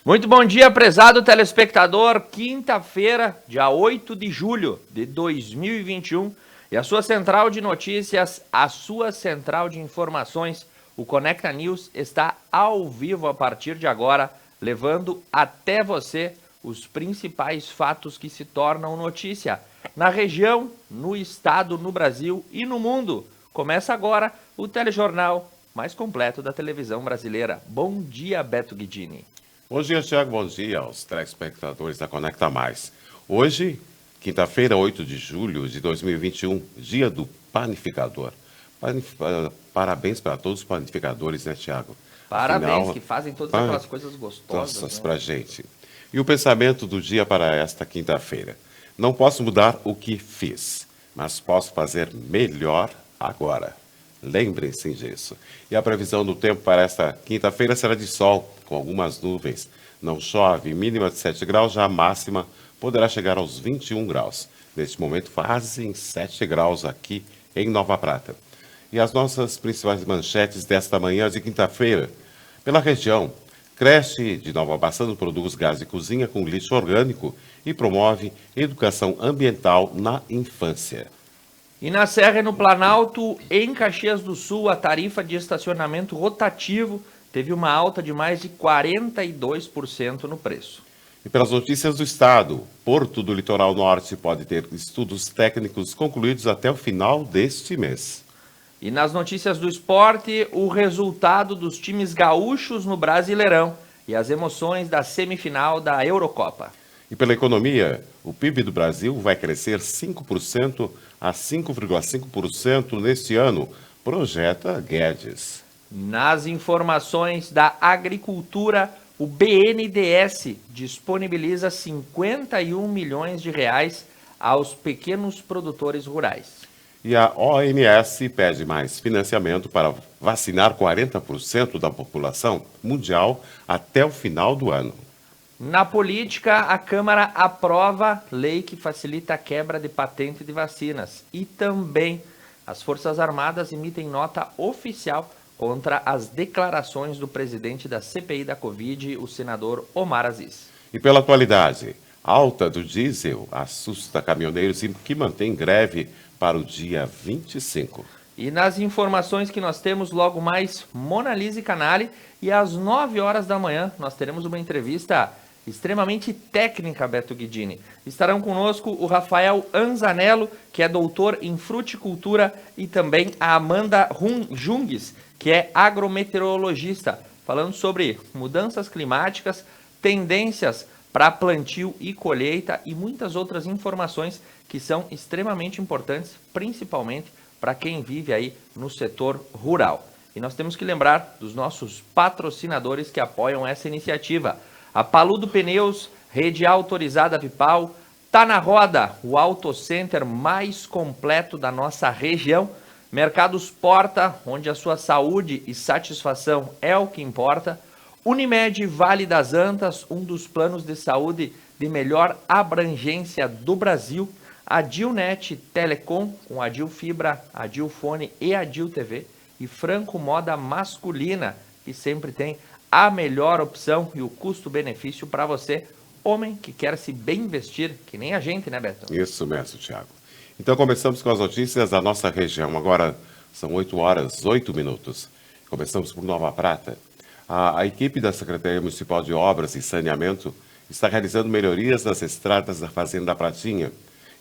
Muito bom dia, prezado telespectador. Quinta-feira, dia 8 de julho de 2021. E a sua central de notícias, a sua central de informações, o Conecta News, está ao vivo a partir de agora, levando até você os principais fatos que se tornam notícia na região, no estado, no Brasil e no mundo. Começa agora o telejornal mais completo da televisão brasileira. Bom dia, Beto Guidini. Bom dia, Thiago. Bom dia aos telespectadores da Conecta Mais. Hoje, quinta-feira, 8 de julho de 2021, dia do panificador. Parabéns para todos os panificadores, né, Thiago? Parabéns, Afinal, que fazem todas aquelas coisas gostosas, né? pra gente. E o pensamento do dia para esta quinta-feira. Não posso mudar o que fiz, mas posso fazer melhor agora. Lembrem-se disso. E a previsão do tempo para esta quinta-feira será de sol, com algumas nuvens. Não chove, mínima de 7 graus, já a máxima poderá chegar aos 21 graus. Neste momento fazem 7 graus aqui em Nova Prata. E as nossas principais manchetes desta manhã de quinta-feira. Pela região, creche de Nova Bassano produz gás de cozinha com lixo orgânico e promove educação ambiental na infância. E na Serra e no Planalto, em Caxias do Sul, a tarifa de estacionamento rotativo teve uma alta de mais de 42% no preço. E pelas notícias do estado, Porto do Litoral Norte pode ter estudos técnicos concluídos até o final deste mês. E nas notícias do esporte, o resultado dos times gaúchos no Brasileirão e as emoções da semifinal da Eurocopa. E pela economia, o PIB do Brasil vai crescer 5% a 5,5% neste ano, projeta Guedes. Nas informações da agricultura, o BNDES disponibiliza 51 milhões de reais aos pequenos produtores rurais. E a OMS pede mais financiamento para vacinar 40% da população mundial até o final do ano. Na política, a Câmara aprova lei que facilita a quebra de patente de vacinas. E também as Forças Armadas emitem nota oficial contra as declarações do presidente da CPI da Covid, o senador Omar Aziz. E pela atualidade, alta do diesel assusta caminhoneiros que mantém greve para o dia 25. E nas informações que nós temos logo mais, Mona Lisa e Canali, e às 9 horas da manhã nós teremos uma entrevista extremamente técnica, Beto Guidini. Estarão conosco o Rafael Anzanello, que é doutor em fruticultura, e também a Amanda Jungues, que é agrometeorologista, falando sobre mudanças climáticas, tendências para plantio e colheita e muitas outras informações que são extremamente importantes, principalmente para quem vive aí no setor rural. E nós temos que lembrar dos nossos patrocinadores que apoiam essa iniciativa. A Paludo Pneus, rede autorizada Vipal, tá na roda, o Auto Center mais completo da nossa região. Mercados Porta, onde a sua saúde e satisfação é o que importa. Unimed Vale das Antas, um dos planos de saúde de melhor abrangência do Brasil. A Dilnet Telecom, com a Dil Fibra, a Dil Fone e a Dil TV. E Franco Moda Masculina, que sempre tem a melhor opção e o custo-benefício para você, homem que quer se bem vestir, que nem a gente, né, Beto? Isso mesmo, Thiago. Então começamos com as notícias da nossa região. Agora são 8 horas, 8 minutos. Começamos por Nova Prata. A equipe da Secretaria Municipal de Obras e Saneamento está realizando melhorias nas estradas da Fazenda Pratinha.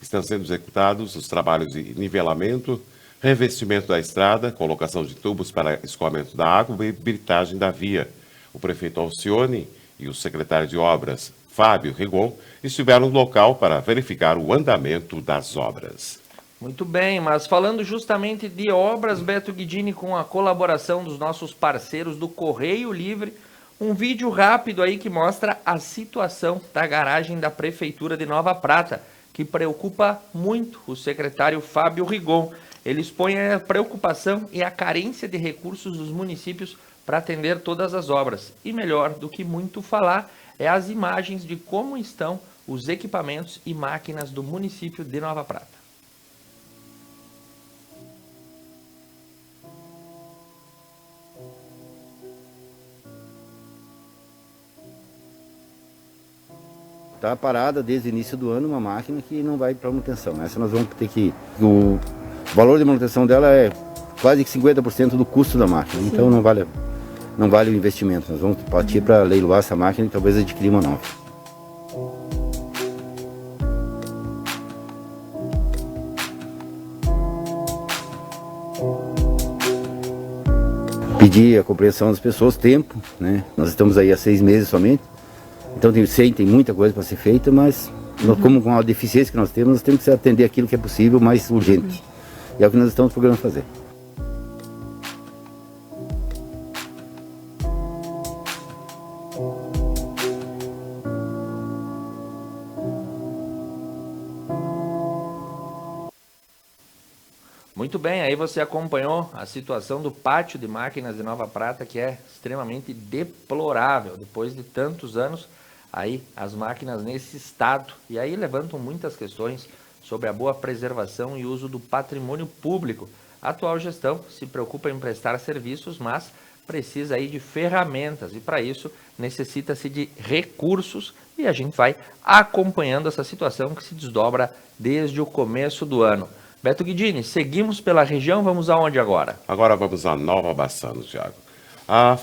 Estão sendo executados os trabalhos de nivelamento, revestimento da estrada, colocação de tubos para escoamento da água e britagem da via. O prefeito Alcione e o secretário de Obras, Fábio Rigon, estiveram no local para verificar o andamento das obras. Muito bem, mas falando justamente de obras, Beto Guidini, com a colaboração dos nossos parceiros do Correio Livre, um vídeo rápido aí que mostra a situação da garagem da Prefeitura de Nova Prata, que preocupa muito o secretário Fábio Rigon. Ele expõe a preocupação e a carência de recursos dos municípios para atender todas as obras. E melhor do que muito falar, é as imagens de como estão os equipamentos e máquinas do município de Nova Prata. está parada desde o início do ano uma máquina que não vai para manutenção. Essa nós vamos ter que... O valor de manutenção dela é quase que 50% do custo da máquina, então não vale o investimento. Nós vamos partir para leiloar essa máquina e talvez adquirir uma nova. Pedir a compreensão das pessoas, tempo, né? Nós estamos aí há 6 meses somente, então tem muita coisa para ser feita, mas como com a deficiência que nós temos que atender aquilo que é possível, mais urgente. E é o que nós estamos procurando fazer. Muito bem, aí você acompanhou a situação do pátio de máquinas de Nova Prata, que é extremamente deplorável. Depois de tantos anos, aí as máquinas nesse estado. E aí levantam muitas questões sobre a boa preservação e uso do patrimônio público. A atual gestão se preocupa em prestar serviços, mas precisa aí de ferramentas e para isso necessita-se de recursos e a gente vai acompanhando essa situação que se desdobra desde o começo do ano. Beto Guidini, seguimos pela região, vamos aonde agora? Agora vamos a Nova Bassano, Thiago.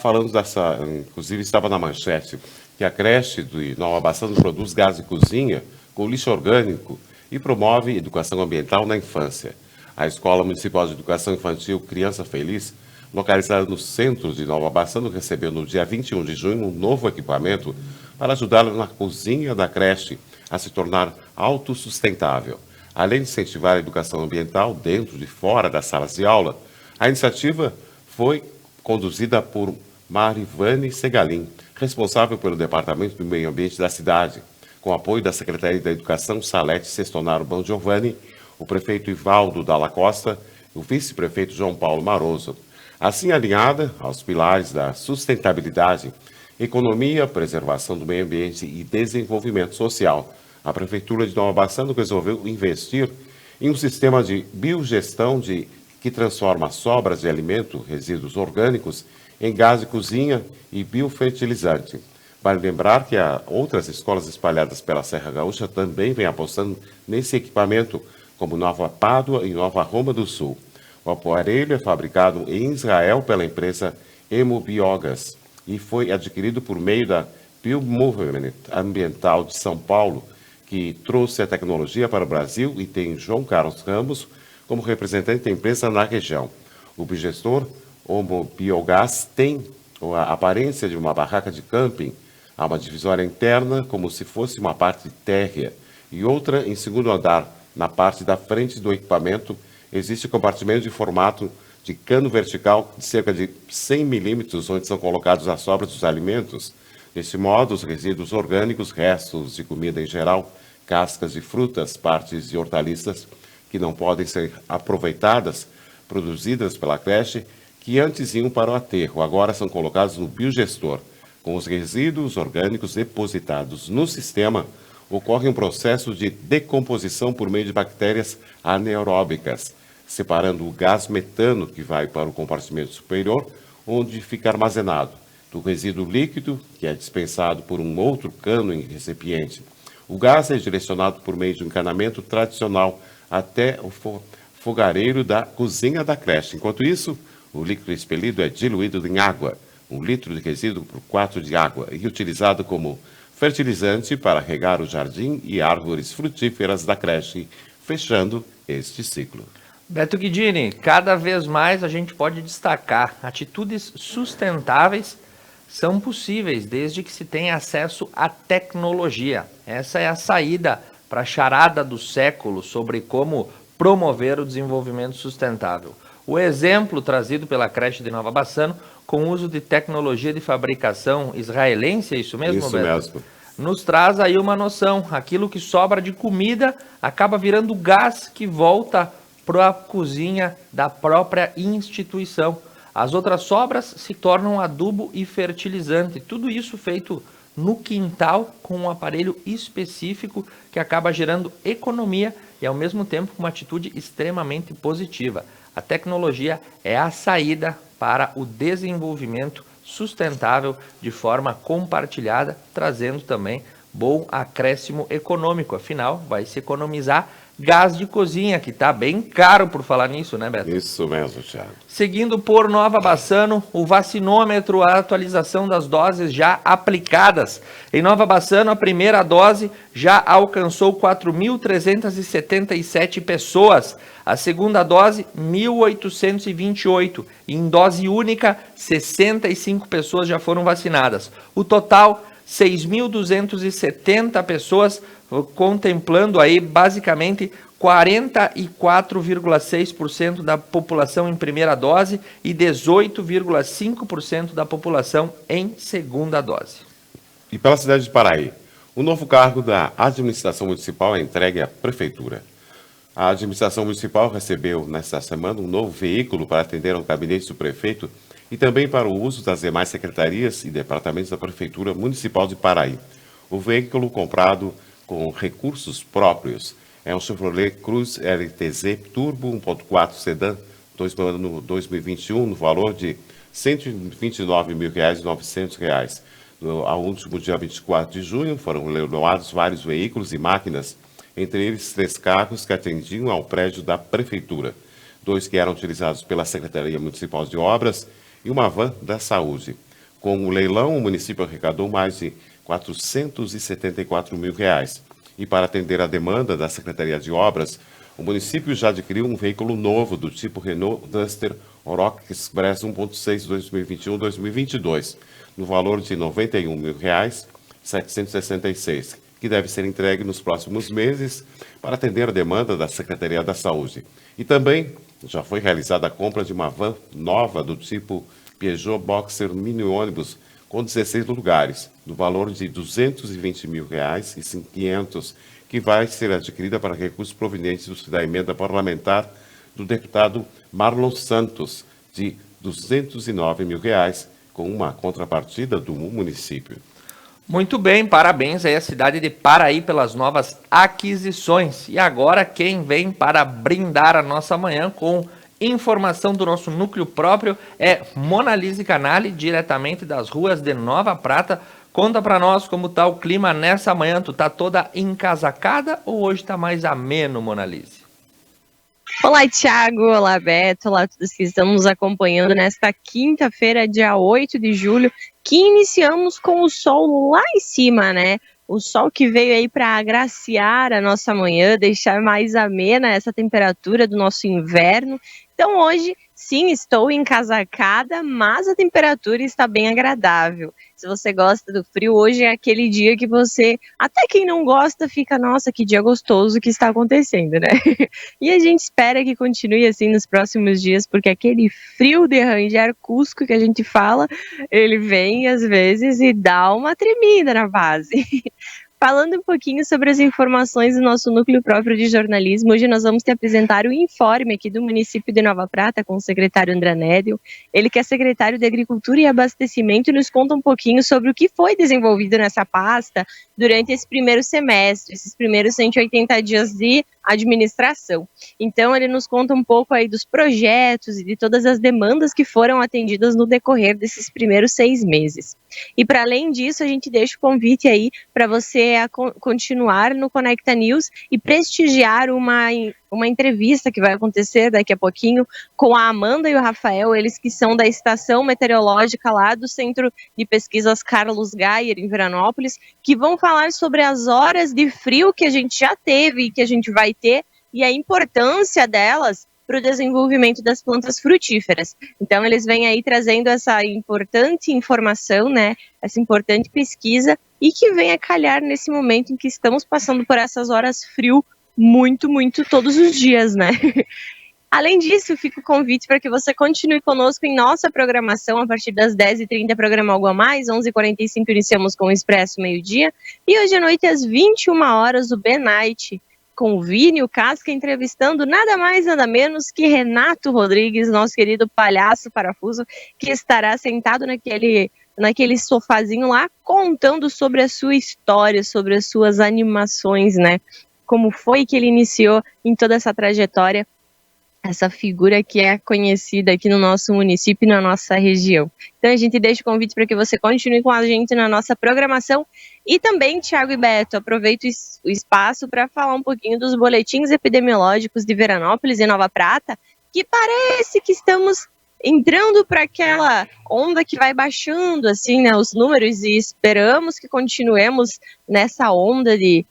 Falando dessa, inclusive estava na manchete, que a creche de Nova Bassano produz gás de cozinha com lixo orgânico e promove educação ambiental na infância. A Escola Municipal de Educação Infantil Criança Feliz, localizada no centro de Nova Bassano, recebeu no dia 21 de junho um novo equipamento para ajudá-la na cozinha da creche a se tornar autossustentável. Além de incentivar a educação ambiental dentro e fora das salas de aula, a iniciativa foi conduzida por Marivane Segalim, responsável pelo Departamento do Meio Ambiente da cidade, com apoio da Secretaria da Educação Salete Sestonaro Bongiovanni, o prefeito Ivaldo Dalla Costa e o vice-prefeito João Paulo Maroso. Assim alinhada aos pilares da sustentabilidade, economia, preservação do meio ambiente e desenvolvimento social, a Prefeitura de Nova Bassano resolveu investir em um sistema de biogestão que transforma sobras de alimento, resíduos orgânicos, em gás de cozinha e biofertilizante. Vale lembrar que há outras escolas espalhadas pela Serra Gaúcha também vêm apostando nesse equipamento, como Nova Pádua e Nova Roma do Sul. O aparelho é fabricado em Israel pela empresa Hemobiogas e foi adquirido por meio da Biomovement Ambiental de São Paulo, que trouxe a tecnologia para o Brasil e tem João Carlos Ramos como representante da empresa na região. O bigestor Homobiogás tem a aparência de uma barraca de camping. Há uma divisória interna, como se fosse uma parte térrea, e outra em segundo andar. Na parte da frente do equipamento existe compartimento de formato de cano vertical de cerca de 100 milímetros, onde são colocados as sobras dos alimentos. Desse modo, os resíduos orgânicos, restos de comida em geral, cascas de frutas, partes de hortaliças que não podem ser aproveitadas, produzidas pela creche, que antes iam para o aterro, agora são colocados no biogestor. Com os resíduos orgânicos depositados no sistema, ocorre um processo de decomposição por meio de bactérias anaeróbicas, separando o gás metano que vai para o compartimento superior, onde fica armazenado, do resíduo líquido, que é dispensado por um outro cano em recipiente. O gás é direcionado por meio de um encanamento tradicional até o fogareiro da cozinha da creche. Enquanto isso, o líquido expelido é diluído em água, 1 litro de resíduo por 4 de água, e utilizado como fertilizante para regar o jardim e árvores frutíferas da creche, fechando este ciclo. Beto Guidini, cada vez mais a gente pode destacar atitudes sustentáveis são possíveis desde que se tenha acesso à tecnologia. Essa é a saída para a charada do século sobre como promover o desenvolvimento sustentável. O exemplo trazido pela creche de Nova Bassano, com o uso de tecnologia de fabricação israelense, é isso mesmo, Isso Beto? mesmo. Nos traz aí uma noção, aquilo que sobra de comida acaba virando gás que volta para a cozinha da própria instituição. As outras sobras se tornam adubo e fertilizante, tudo isso feito no quintal com um aparelho específico que acaba gerando economia e ao mesmo tempo uma atitude extremamente positiva. A tecnologia é a saída para o desenvolvimento sustentável de forma compartilhada, trazendo também bom acréscimo econômico. Afinal, vai se economizar gás de cozinha, que está bem caro por falar nisso, né, Beto? Isso mesmo, Thiago. Seguindo por Nova Bassano, o vacinômetro, a atualização das doses já aplicadas. Em Nova Bassano, a primeira dose já alcançou 4.377 pessoas. A segunda dose, 1.828. E em dose única, 65 pessoas já foram vacinadas. O total, 6.270 pessoas, contemplando aí basicamente 44,6% da população em primeira dose e 18,5% da população em segunda dose. E pela cidade de Paraí, o novo cargo da administração municipal é entregue à prefeitura. A administração municipal recebeu nesta semana um novo veículo para atender ao gabinete do prefeito e também para o uso das demais secretarias e departamentos da Prefeitura Municipal de Paraí. O veículo comprado com recursos próprios é um Chevrolet Cruze LTZ Turbo 1.4 Sedan 2021 no valor de R$ 129.900. Ao último dia 24 de junho foram leiloados vários veículos e máquinas, entre eles 3 carros que atendiam ao prédio da Prefeitura, 2 que eram utilizados pela Secretaria Municipal de Obras e uma van da Saúde. Com o leilão, o município arrecadou mais de R$ 474 mil. E para atender a demanda da Secretaria de Obras, o município já adquiriu um veículo novo do tipo Renault Duster Oroch Express 1.6 2021-2022, no valor de R$ 91.766, que deve ser entregue nos próximos meses para atender a demanda da Secretaria da Saúde. E também já foi realizada a compra de uma van nova do tipo Peugeot Boxer Mini Ônibus com 16 lugares, no valor de R$ 220 mil e 500, que vai ser adquirida para recursos provenientes da emenda parlamentar do deputado Marlon Santos, de R$ 209 mil, com uma contrapartida do município. Muito bem, parabéns aí à cidade de Paraí pelas novas aquisições. E agora quem vem para brindar a nossa manhã com informação do nosso núcleo próprio é Monalise Canali, diretamente das ruas de Nova Prata. Conta para nós como tá o clima nessa manhã. Tu tá toda encasacada ou hoje tá mais ameno, Monalise? Olá, Thiago. Olá, Beto. Olá a todos que estão nos acompanhando nesta quinta-feira, dia 8 de julho, que iniciamos com o sol lá em cima, né? O sol que veio aí para agraciar a nossa manhã, deixar mais amena essa temperatura do nosso inverno. Então hoje, sim, estou encasacada, mas a temperatura está bem agradável. Se você gosta do frio, hoje é aquele dia que você, até quem não gosta, fica, nossa, que dia gostoso que está acontecendo, né? E a gente espera que continue assim nos próximos dias, porque aquele frio de Ranger Cusco que a gente fala, ele vem às vezes e dá uma tremida na base. Falando um pouquinho sobre as informações do nosso núcleo próprio de jornalismo, hoje nós vamos te apresentar o informe aqui do município de Nova Prata com o secretário André Nédio. Ele que é secretário de Agricultura e Abastecimento e nos conta um pouquinho sobre o que foi desenvolvido nessa pasta durante esse primeiro semestre, esses primeiros 180 dias de administração. Então ele nos conta um pouco aí dos projetos e de todas as demandas que foram atendidas no decorrer desses primeiros 6 meses. E para além disso, a gente deixa o convite aí para você continuar no Conecta News e prestigiar uma entrevista que vai acontecer daqui a pouquinho com a Amanda e o Rafael, eles que são da estação meteorológica lá do Centro de Pesquisas Carlos Gaier, em Veranópolis, que vão falar sobre as horas de frio que a gente já teve e que a gente vai ter e a importância delas para o desenvolvimento das plantas frutíferas. Então eles vêm aí trazendo essa importante informação, né, essa importante pesquisa e que vem a calhar nesse momento em que estamos passando por essas horas frio muito todos os dias, né? Além disso, fica o convite para que você continue conosco em nossa programação a partir das 10h30, programa Algo a Mais, 11h45 iniciamos com o Expresso Meio-Dia e hoje à noite às 21h o B-Night com o Vini, o Casca, entrevistando nada mais, nada menos que Renato Rodrigues, nosso querido palhaço parafuso, que estará sentado naquele sofazinho lá, contando sobre a sua história, sobre as suas animações, né? Como foi que ele iniciou em toda essa trajetória essa figura que é conhecida aqui no nosso município e na nossa região. Então a gente deixa o convite para que você continue com a gente na nossa programação. E também, Thiago e Beto, aproveito o espaço para falar um pouquinho dos boletins epidemiológicos de Veranópolis e Nova Prata, que parece que estamos entrando para aquela onda que vai baixando assim, né, os números, e esperamos que continuemos nessa onda de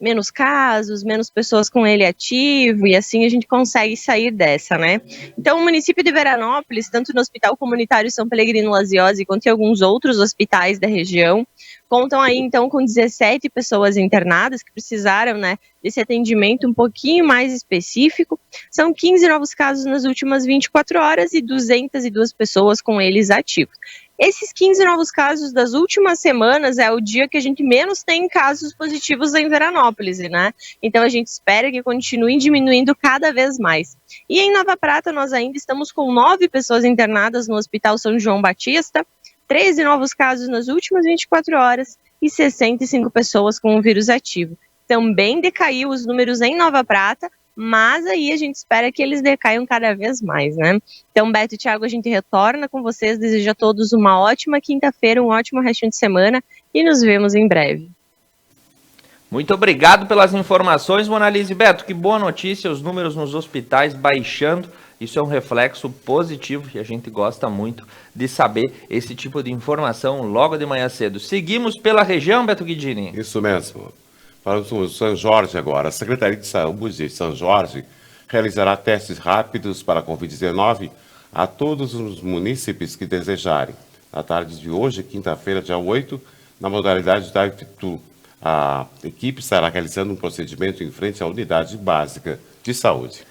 menos casos, menos pessoas com ele ativo, e assim a gente consegue sair dessa, né? Então, o município de Veranópolis, tanto no Hospital Comunitário São Pellegrino Laziose, quanto em alguns outros hospitais da região, contam aí, então, com 17 pessoas internadas que precisaram, né, desse atendimento um pouquinho mais específico. São 15 novos casos nas últimas 24 horas e 202 pessoas com eles ativos. Esses 15 novos casos das últimas semanas é o dia que a gente menos tem casos positivos em Veranópolis, né? Então a gente espera que continuem diminuindo cada vez mais. E em Nova Prata nós ainda estamos com 9 pessoas internadas no Hospital São João Batista, 13 novos casos nas últimas 24 horas e 65 pessoas com o vírus ativo. Também decaiu os números em Nova Prata, mas aí a gente espera que eles decaiam cada vez mais, né? Então, Beto e Thiago, a gente retorna com vocês, desejo a todos uma ótima quinta-feira, um ótimo restinho de semana e nos vemos em breve. Muito obrigado pelas informações, Monalise. Beto, que boa notícia, os números nos hospitais baixando, isso é um reflexo positivo e a gente gosta muito de saber esse tipo de informação logo de manhã cedo. Seguimos pela região, Beto Guidini. Isso mesmo. Para o São Jorge agora, a Secretaria de Saúde de São Jorge realizará testes rápidos para a Covid-19 a todos os munícipes que desejarem. Na tarde de hoje, quinta-feira, dia 8, na modalidade drive-thru, a equipe estará realizando um procedimento em frente à unidade básica de saúde.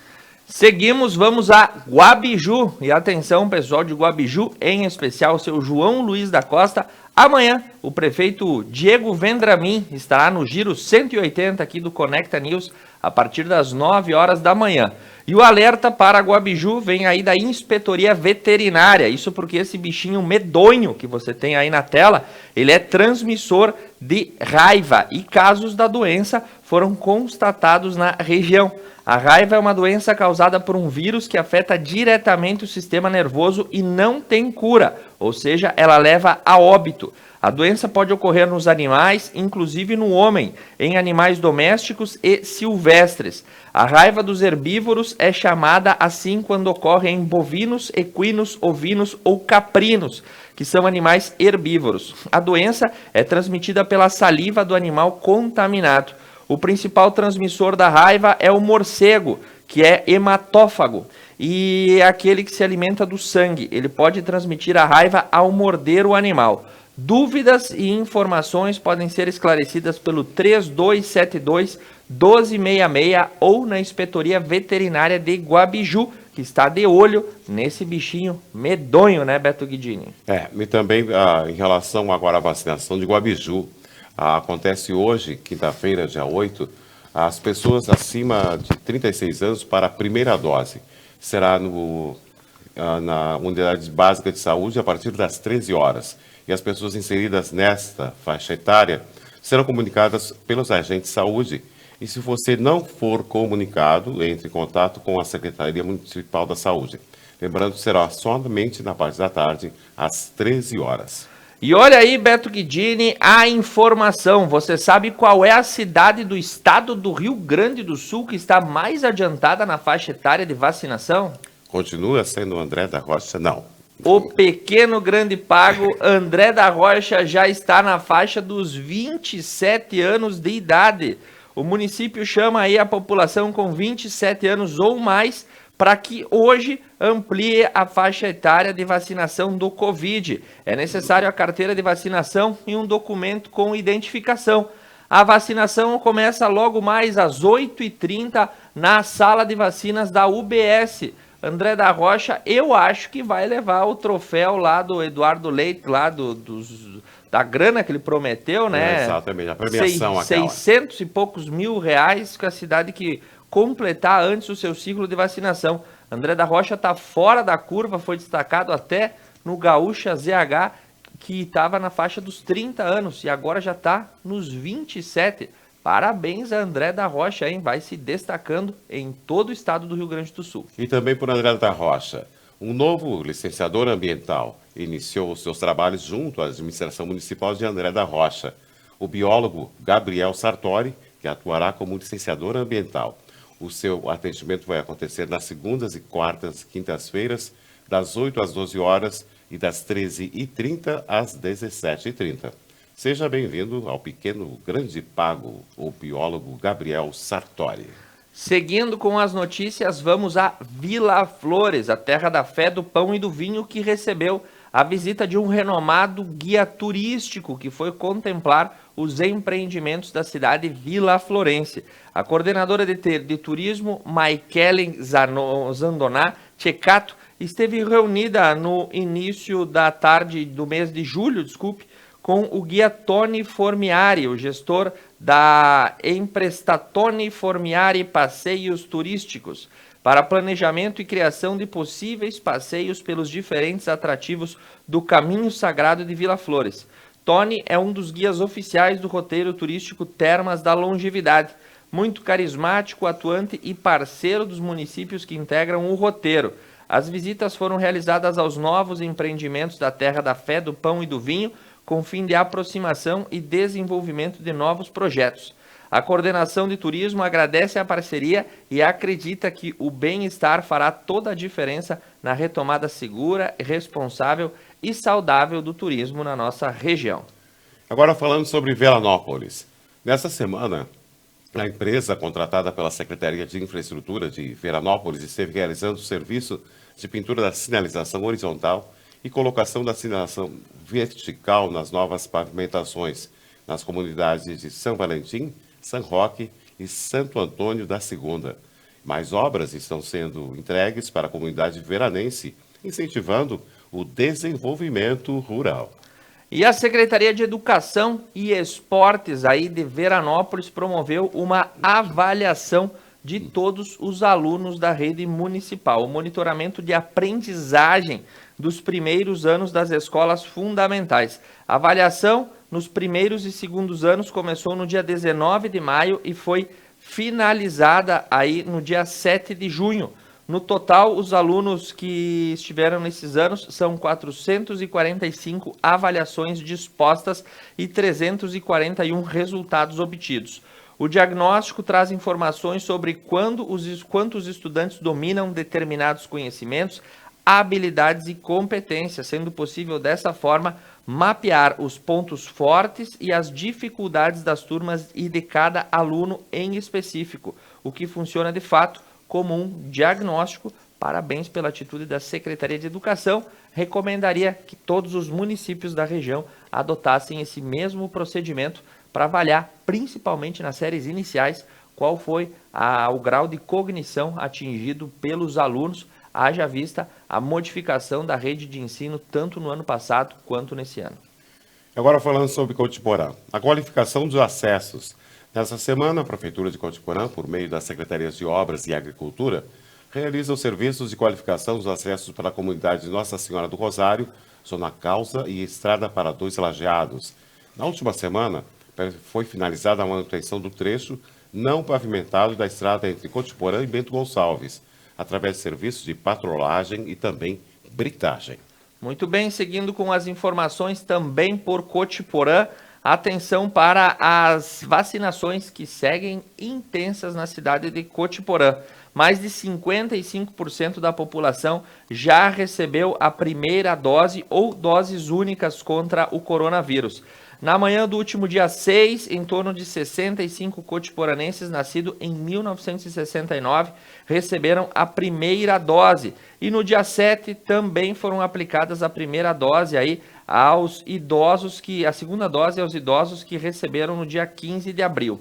Seguimos, vamos a Guabiju. E atenção, pessoal de Guabiju, em especial seu João Luiz da Costa. Amanhã, o prefeito Diego Vendramin estará no Giro 180 aqui do Conecta News, a partir das 9 horas da manhã. E o alerta para Guabiju vem aí da Inspetoria Veterinária. Isso porque esse bichinho medonho que você tem aí na tela, ele é transmissor de raiva. E casos da doença foram constatados na região. A raiva é uma doença causada por um vírus que afeta diretamente o sistema nervoso e não tem cura, ou seja, ela leva a óbito. A doença pode ocorrer nos animais, inclusive no homem, em animais domésticos e silvestres. A raiva dos herbívoros é chamada assim quando ocorre em bovinos, equinos, ovinos ou caprinos, que são animais herbívoros. A doença é transmitida pela saliva do animal contaminado. O principal transmissor da raiva é o morcego, que é hematófago, e é aquele que se alimenta do sangue. Ele pode transmitir a raiva ao morder o animal. Dúvidas e informações podem ser esclarecidas pelo 3272-1266 ou na Inspetoria Veterinária de Guabiju, que está de olho nesse bichinho medonho, né, Beto Guidini? E também em relação agora à vacinação de Guabiju, acontece hoje, quinta-feira, dia 8, as pessoas acima de 36 anos para a primeira dose. Será na unidade básica de saúde a partir das 13 horas. E as pessoas inseridas nesta faixa etária serão comunicadas pelos agentes de saúde. E se você não for comunicado, entre em contato com a Secretaria Municipal da Saúde. Lembrando que será somente na parte da tarde, às 13 horas. E olha aí, Beto Guidini, a informação. Você sabe qual é a cidade do estado do Rio Grande do Sul que está mais adiantada na faixa etária de vacinação? Continua sendo André da Rocha? Não. O pequeno grande pago André da Rocha já está na faixa dos 27 anos de idade. O município chama aí a população com 27 anos ou mais para que hoje amplie a faixa etária de vacinação do Covid. É necessário a carteira de vacinação e um documento com identificação. A vacinação começa logo mais às 8h30 na sala de vacinas da UBS. André da Rocha, eu acho que vai levar o troféu lá do Eduardo Leite, lá da grana que ele prometeu, né? Exatamente, a premiação aquela. 600 e poucos mil reais com a cidade que completar antes o seu ciclo de vacinação. André da Rocha está fora da curva, foi destacado até no Gaúcha ZH, que estava na faixa dos 30 anos e agora já está nos 27. Parabéns a André da Rocha, hein? Vai se destacando em todo o estado do Rio Grande do Sul. E também por André da Rocha. Um novo licenciador ambiental iniciou os seus trabalhos junto à administração municipal de André da Rocha. O biólogo Gabriel Sartori, que atuará como licenciador ambiental. O seu atendimento vai acontecer nas segundas e quartas, quintas-feiras, das 8 às 12 horas e das 13h30 às 17h30. Seja bem-vindo ao pequeno grande pago, o biólogo Gabriel Sartori. Seguindo com as notícias, vamos a Vila Flores, a terra da fé, do pão e do vinho, que recebeu a visita de um renomado guia turístico que foi contemplar os empreendimentos da cidade Vila Florense. A coordenadora de turismo, Maikelen Zandoná Tchecato, esteve reunida no início da tarde do mês de julho, com o guia Tony Formiari, o gestor da Emprestatone Formiari Passeios Turísticos, para planejamento e criação de possíveis passeios pelos diferentes atrativos do Caminho Sagrado de Vila Flores. Tony é um dos guias oficiais do roteiro turístico Termas da Longevidade, muito carismático, atuante e parceiro dos municípios que integram o roteiro. As visitas foram realizadas aos novos empreendimentos da Terra da Fé, do Pão e do Vinho, com fim de aproximação e desenvolvimento de novos projetos. A coordenação de turismo agradece a parceria e acredita que o bem-estar fará toda a diferença na retomada segura, responsável e saudável do turismo na nossa região. Agora falando sobre Veranópolis. Nessa semana, a empresa contratada pela Secretaria de Infraestrutura de Veranópolis esteve realizando o serviço de pintura da sinalização horizontal e colocação da sinalização vertical nas novas pavimentações nas comunidades de São Valentim, São Roque e Santo Antônio da Segunda. Mais obras estão sendo entregues para a comunidade veranense, incentivando o desenvolvimento rural. E a Secretaria de Educação e Esportes aí de Veranópolis promoveu uma avaliação de todos os alunos da rede municipal, o monitoramento de aprendizagem dos primeiros anos das escolas fundamentais. A avaliação nos primeiros e segundos anos começou no dia 19 de maio e foi finalizada aí no dia 7 de junho. No total, os alunos que estiveram nesses anos são 445 avaliações dispostas e 341 resultados obtidos. O diagnóstico traz informações sobre quantos estudantes dominam determinados conhecimentos, habilidades e competências, sendo possível dessa forma mapear os pontos fortes e as dificuldades das turmas e de cada aluno em específico, o que funciona de fato como um diagnóstico. Parabéns pela atitude da Secretaria de Educação. Recomendaria que todos os municípios da região adotassem esse mesmo procedimento para avaliar, principalmente nas séries iniciais, qual foi o grau de cognição atingido pelos alunos, haja vista a modificação da rede de ensino tanto no ano passado quanto nesse ano. Agora falando sobre Cotiporã, a qualificação dos acessos. Nessa semana, a Prefeitura de Cotiporã, por meio das Secretarias de Obras e Agricultura, realiza os serviços de qualificação dos acessos para a comunidade de Nossa Senhora do Rosário, Zona Causa e Estrada para Dois Lajeados. Na última semana, foi finalizada a manutenção do trecho não pavimentado da estrada entre Cotiporã e Bento Gonçalves, através de serviços de patrolagem e também britagem. Muito bem, seguindo com as informações também por Cotiporã, atenção para as vacinações que seguem intensas na cidade de Cotiporã. Mais de 55% da população já recebeu a primeira dose ou doses únicas contra o coronavírus. Na manhã do último dia 6, em torno de 65 cotiporanenses nascidos em 1969 receberam a primeira dose. E no dia 7 também foram aplicadas a primeira dose aí aos idosos a segunda dose aos idosos que receberam no dia 15 de abril.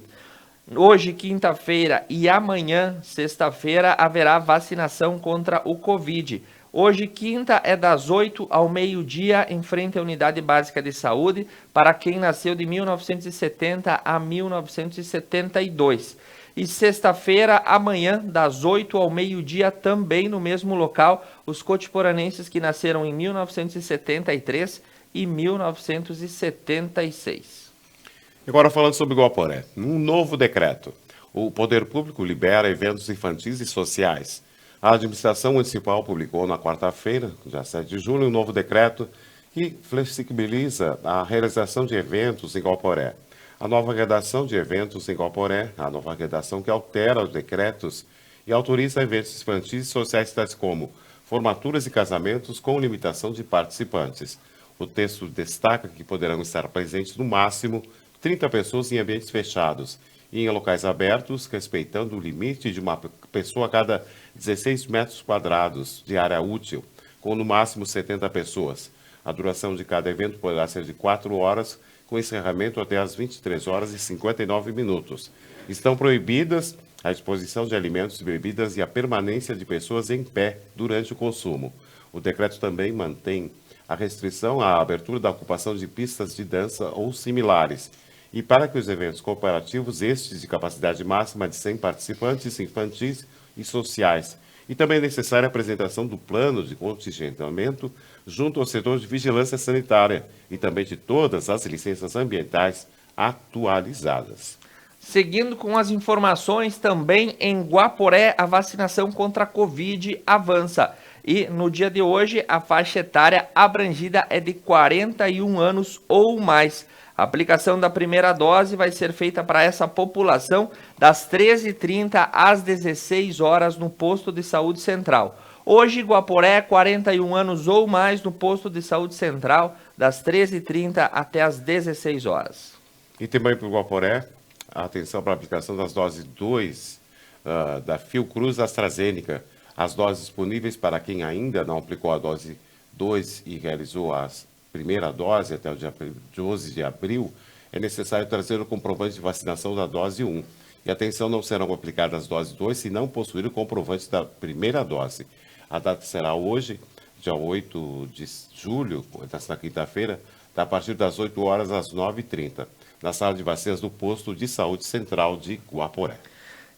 Hoje, quinta-feira, e amanhã, sexta-feira, haverá vacinação contra o Covid. Hoje, quinta, é das 8 ao meio-dia, em frente à Unidade Básica de Saúde, para quem nasceu de 1970 a 1972. E sexta-feira, amanhã, das 8 ao meio-dia, também no mesmo local, os cotiporanenses que nasceram em 1973 e 1976. Agora falando sobre Guaporé, um novo decreto. O Poder Público libera eventos infantis e sociais. A administração municipal publicou na quarta-feira, dia 7 de julho, um novo decreto que flexibiliza a realização de eventos em Guaporé. A nova redação de eventos em Guaporé, a nova redação que altera os decretos e autoriza eventos infantis e sociais tais como formaturas e casamentos com limitação de participantes. O texto destaca que poderão estar presentes no máximo 30 pessoas em ambientes fechados e em locais abertos, respeitando o limite de uma pessoa a cada 16 metros quadrados de área útil, com no máximo 70 pessoas. A duração de cada evento poderá ser de 4 horas, com encerramento até às 23 horas e 59 minutos. Estão proibidas a exposição de alimentos e bebidas e a permanência de pessoas em pé durante o consumo. O decreto também mantém a restrição à abertura da ocupação de pistas de dança ou similares. E para que os eventos cooperativos, estes de capacidade máxima de 100 participantes infantis e sociais, e também é necessária a apresentação do plano de contingentamento junto ao setor de vigilância sanitária e também de todas as licenças ambientais atualizadas. Seguindo com as informações, também em Guaporé, a vacinação contra a Covid avança. E no dia de hoje, a faixa etária abrangida é de 41 anos ou mais. A aplicação da primeira dose vai ser feita para essa população das 13h30 às 16 horas no posto de saúde central. Hoje, Guaporé, 41 anos ou mais no posto de saúde central, das 13h30 até às 16 horas. E também para o Guaporé, atenção para a aplicação das doses 2 da Fiocruz AstraZeneca. As doses disponíveis para quem ainda não aplicou a dose 2 e realizou a primeira dose até o dia 12 de abril, é necessário trazer o comprovante de vacinação da dose 1. E atenção, não serão aplicadas as doses 2 se não possuir o comprovante da primeira dose. A data será hoje, dia 8 de julho, nesta quinta-feira, a partir das 8 horas às 9h30, na sala de vacinas do posto de saúde central de Guaporé.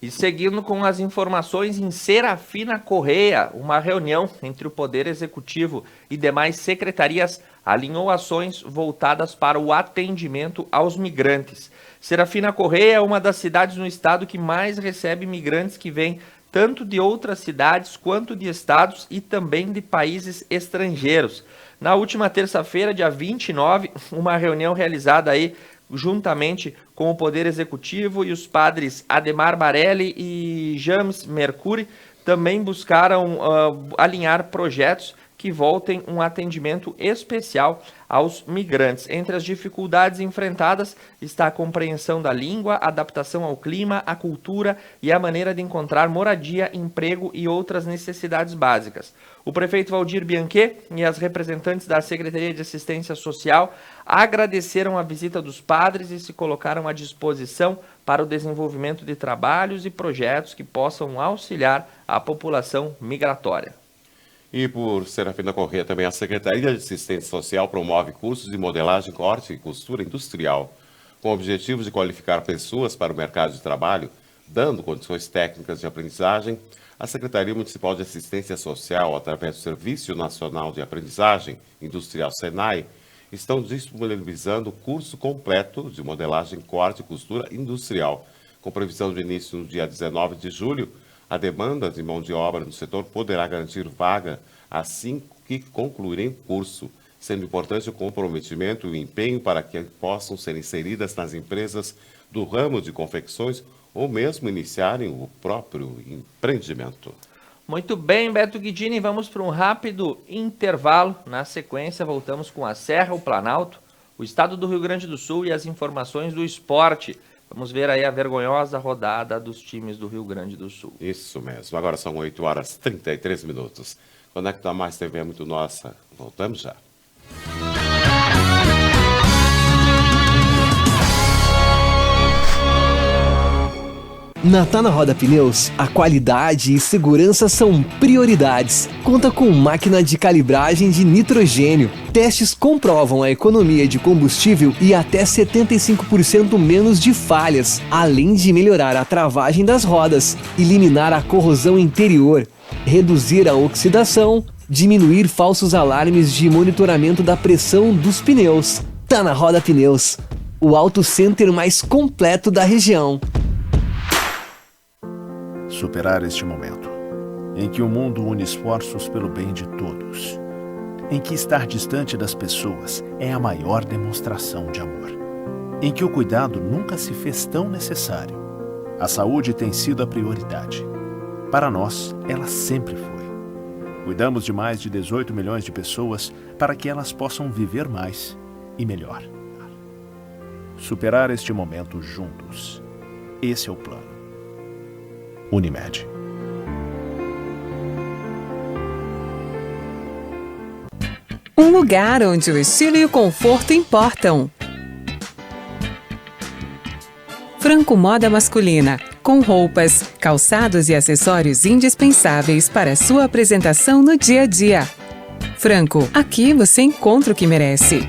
E seguindo com as informações, em Serafina Correia, uma reunião entre o Poder Executivo e demais secretarias alinhou ações voltadas para o atendimento aos migrantes. Serafina Correia é uma das cidades no estado que mais recebe migrantes que vêm tanto de outras cidades quanto de estados e também de países estrangeiros. Na última terça-feira, dia 29, uma reunião realizada aí juntamente com o Poder Executivo e os padres Ademar Barelli e James Mercuri, também buscaram alinhar projetos que voltem um atendimento especial aos migrantes. Entre as dificuldades enfrentadas está a compreensão da língua, a adaptação ao clima, a cultura e a maneira de encontrar moradia, emprego e outras necessidades básicas. O prefeito Valdir Bianquet e as representantes da Secretaria de Assistência Social agradeceram a visita dos padres e se colocaram à disposição para o desenvolvimento de trabalhos e projetos que possam auxiliar a população migratória. E por Serafina Correia, também a Secretaria de Assistência Social promove cursos de modelagem, corte e costura industrial, com o objetivo de qualificar pessoas para o mercado de trabalho, dando condições técnicas de aprendizagem. A Secretaria Municipal de Assistência Social, através do Serviço Nacional de Aprendizagem Industrial SENAI, estão disponibilizando o curso completo de modelagem, corte e costura industrial, com previsão de início no dia 19 de julho. A demanda de mão de obra no setor poderá garantir vaga assim que concluírem o curso, sendo importante o comprometimento e o empenho para que possam ser inseridas nas empresas do ramo de confecções ou mesmo iniciarem o próprio empreendimento. Muito bem, Beto Guidini, vamos para um rápido intervalo. Na sequência, voltamos com a Serra, o Planalto, o estado do Rio Grande do Sul e as informações do esporte. Vamos ver aí a vergonhosa rodada dos times do Rio Grande do Sul. Isso mesmo. Agora são 8 horas e 33 minutos. Conecta Mais TV é muito nossa. Voltamos já. Na Tá Na Roda Pneus, a qualidade e segurança são prioridades. Conta com máquina de calibragem de nitrogênio. Testes comprovam a economia de combustível e até 75% menos de falhas, além de melhorar a travagem das rodas, eliminar a corrosão interior, reduzir a oxidação, diminuir falsos alarmes de monitoramento da pressão dos pneus. Tá Na Roda Pneus. o auto center mais completo da região. Superar este momento, em que o mundo une esforços pelo bem de todos, em que estar distante das pessoas é a maior demonstração de amor, em que o cuidado nunca se fez tão necessário. A saúde tem sido a prioridade. Para nós, ela sempre foi. Cuidamos de mais de 18 milhões de pessoas para que elas possam viver mais e melhor. Superar este momento juntos. Esse é o plano. Unimed. Um lugar onde o estilo e o conforto importam. Franco Moda Masculina, com roupas, calçados e acessórios indispensáveis para sua apresentação no dia a dia. Franco, aqui você encontra o que merece.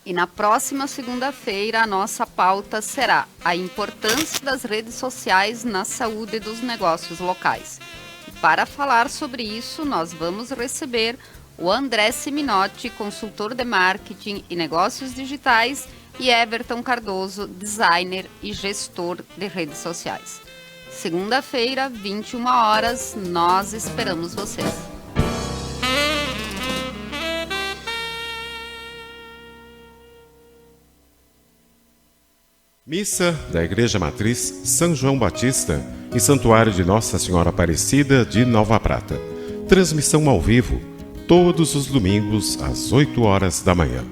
E na próxima segunda-feira, a nossa pauta será a importância das redes sociais na saúde dos negócios locais. E para falar sobre isso, nós vamos receber o André Seminotti, consultor de marketing e negócios digitais, e Everton Cardoso, designer e gestor de redes sociais. Segunda-feira, 21 horas, nós esperamos vocês. Missa da Igreja Matriz São João Batista, em Santuário de Nossa Senhora Aparecida de Nova Prata. Transmissão ao vivo, todos os domingos às 8 horas da manhã.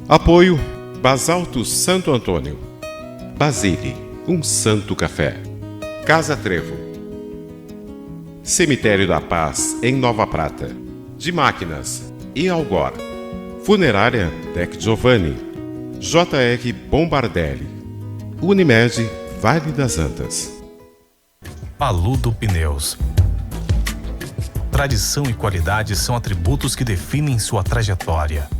Apoio Basalto Santo Antônio, Basile, um santo café. Casa Trevo, Cemitério da Paz em Nova Prata, de Máquinas e Algor, Funerária Dec Giovanni, JR Bombardelli, Unimed Vale das Antas. Paludo Pneus. Tradição e qualidade são atributos que definem sua trajetória.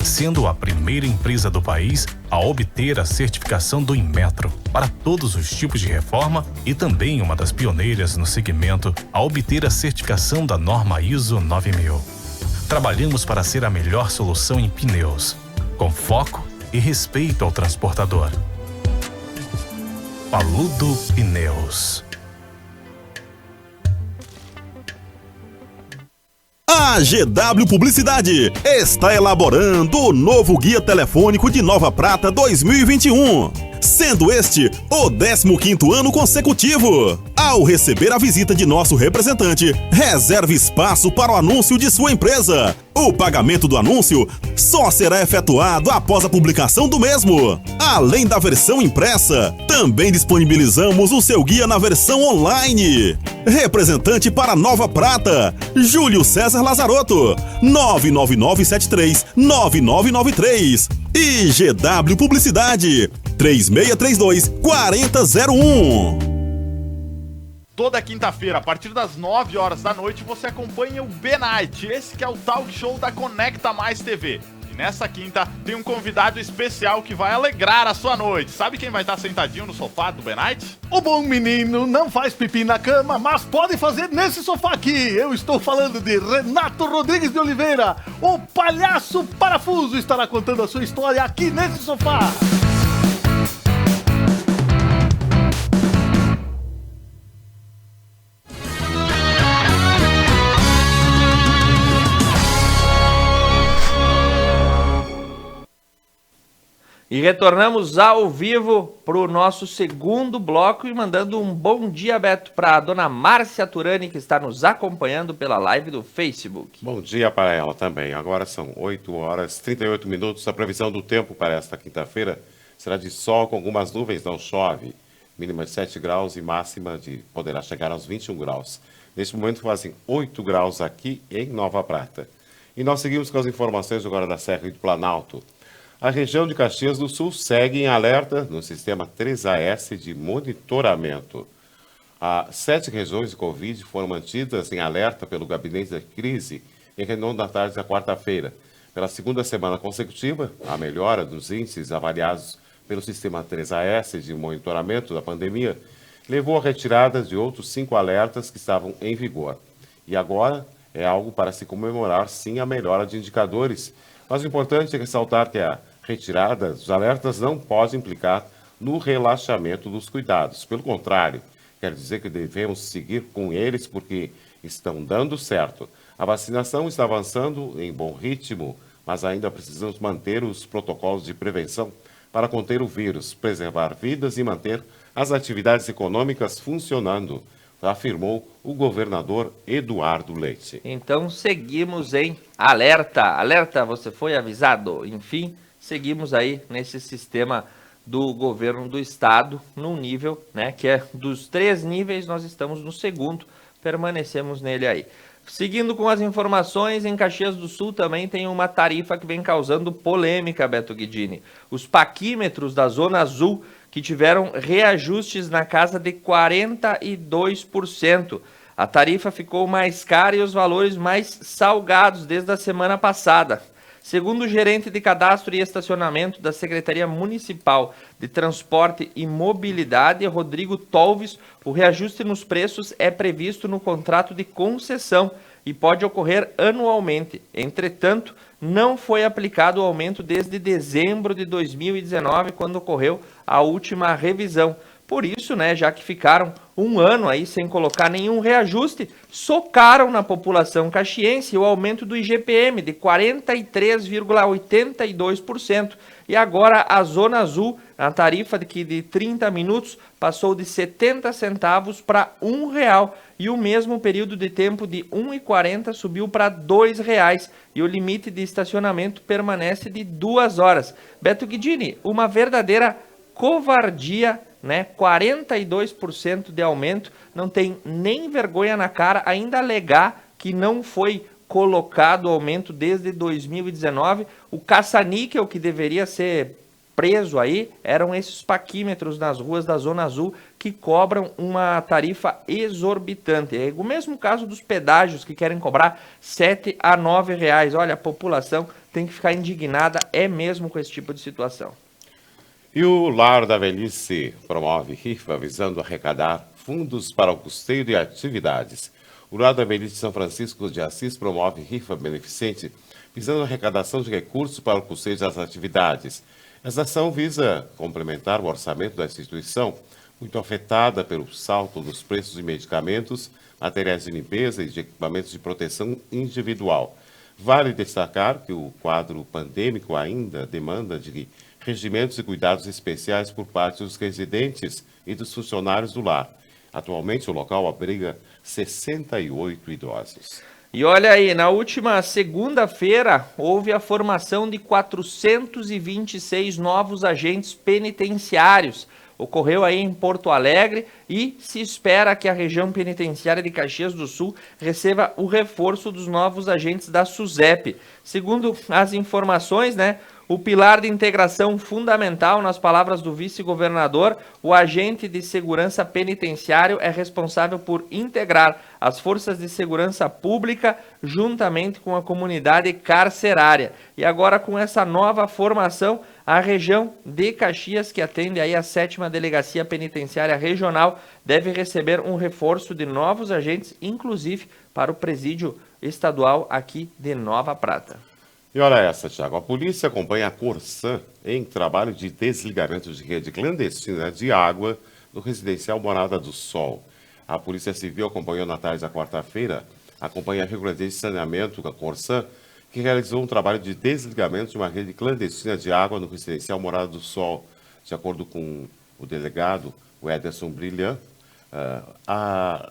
Sendo a primeira empresa do país a obter a certificação do Inmetro para todos os tipos de reforma e também uma das pioneiras no segmento a obter a certificação da norma ISO 9000. Trabalhamos para ser a melhor solução em pneus, com foco e respeito ao transportador. Paludo Pneus. A GW Publicidade está elaborando o novo Guia Telefônico de Nova Prata 2021, sendo este o 15º ano consecutivo. Ao receber a visita de nosso representante, reserve espaço para o anúncio de sua empresa. O pagamento do anúncio só será efetuado após a publicação do mesmo. Além da versão impressa, também disponibilizamos o seu guia na versão online. Representante para Nova Prata, Júlio César Lazarotto, 99973-9993. E GW Publicidade, 3632-4001. Toda quinta-feira, a partir das 9 horas da noite, você acompanha o B-Night, esse que é o talk show da Conecta Mais TV. E nessa quinta tem um convidado especial que vai alegrar a sua noite. Sabe quem vai estar sentadinho no sofá do B-Night? O bom menino não faz pipi na cama, mas pode fazer nesse sofá aqui. Eu estou falando de Renato Rodrigues de Oliveira. O palhaço parafuso estará contando a sua história aqui nesse sofá. E retornamos ao vivo para o nosso segundo bloco e mandando um bom dia, Beto, para a dona Márcia Turani, que está nos acompanhando pela live do Facebook. Bom dia para ela também. Agora são 8 horas e 38 minutos. A previsão do tempo para esta quinta-feira será de sol com algumas nuvens, não chove. Mínima de 7 graus e máxima de poderá chegar aos 21 graus. Neste momento fazem 8 graus aqui em Nova Prata. E nós seguimos com as informações agora da Serra e do Planalto. A região de Caxias do Sul segue em alerta no sistema 3AS de monitoramento. As 7 regiões de Covid foram mantidas em alerta pelo Gabinete da Crise em reunião da tarde da quarta-feira. Pela segunda semana consecutiva, a melhora dos índices avaliados pelo sistema 3AS de monitoramento da pandemia levou à retirada de outros 5 alertas que estavam em vigor. E agora É algo para se comemorar, sim, a melhora de indicadores. Mas o importante é ressaltar que a retirada dos alertas não pode implicar no relaxamento dos cuidados. Pelo contrário, quer dizer que devemos seguir com eles porque estão dando certo. A vacinação está avançando em bom ritmo, mas ainda precisamos manter os protocolos de prevenção para conter o vírus, preservar vidas e manter as atividades econômicas funcionando, afirmou o governador Eduardo Leite. Então seguimos em alerta. Alerta, você foi avisado. Enfim, seguimos aí nesse sistema do governo do estado, num nível, né, que é dos 3 níveis, nós estamos no segundo, permanecemos nele aí. Seguindo com as informações, em Caxias do Sul também tem uma tarifa que vem causando polêmica, Beto Guidini. Os paquímetros da Zona Azul, que tiveram reajustes na casa de 42%. A tarifa ficou mais cara e os valores mais salgados desde a semana passada. Segundo o gerente de cadastro e estacionamento da Secretaria Municipal de Transporte e Mobilidade, Rodrigo Tolves, o reajuste nos preços é previsto no contrato de concessão e pode ocorrer anualmente. Entretanto, não foi aplicado o aumento desde dezembro de 2019, quando ocorreu a última revisão. Por isso, né, já que ficaram um ano aí sem colocar nenhum reajuste, socaram na população caxiense o aumento do IGPM de 43,82%. E agora a Zona Azul, a tarifa de 30 minutos, passou de 70 centavos para R$1. E o mesmo período de tempo de 1,40 subiu para R$2. E o limite de estacionamento permanece de 2 horas. Beto Guidini, uma verdadeira covardia, né? 42% de aumento, não tem nem vergonha na cara, ainda alegar que não foi colocado o aumento desde 2019. O caça-níquel que deveria ser preso aí eram esses paquímetros nas ruas da Zona Azul que cobram uma tarifa exorbitante. É o mesmo caso dos pedágios que querem cobrar R$7 a R$9. Olha, a população tem que ficar indignada, é mesmo com esse tipo de situação. E o Lar da Velhice promove rifa visando arrecadar fundos para o custeio de atividades. O Lar da Velhice São Francisco de Assis promove rifa beneficente visando a arrecadação de recursos para o custeio das atividades. Essa ação visa complementar o orçamento da instituição, muito afetada pelo salto dos preços de medicamentos, materiais de limpeza e de equipamentos de proteção individual. Vale destacar que o quadro pandêmico ainda demanda de regimentos e cuidados especiais por parte dos residentes e dos funcionários do lar. Atualmente, o local abriga 68 idosos. E olha aí, na última segunda-feira, houve a formação de 426 novos agentes penitenciários. Ocorreu aí em Porto Alegre e se espera que a região penitenciária de Caxias do Sul receba o reforço dos novos agentes da SUSEP. Segundo as informações, né, o pilar de integração fundamental, nas palavras do vice-governador, o agente de segurança penitenciário é responsável por integrar as forças de segurança pública juntamente com a comunidade carcerária. E agora, com essa nova formação, a região de Caxias, que atende aí a 7ª Delegacia Penitenciária Regional, deve receber um reforço de novos agentes, inclusive para o presídio estadual aqui de Nova Prata. E olha essa, Thiago. A polícia acompanha a Corsã em trabalho de desligamento de rede clandestina de água no residencial Morada do Sol. A Polícia Civil acompanhou na tarde da quarta-feira a Companhia Reguladora de Saneamento, a Corsã, que realizou um trabalho de desligamento de uma rede clandestina de água no residencial Morada do Sol. De acordo com o delegado, o Ederson Brilhant,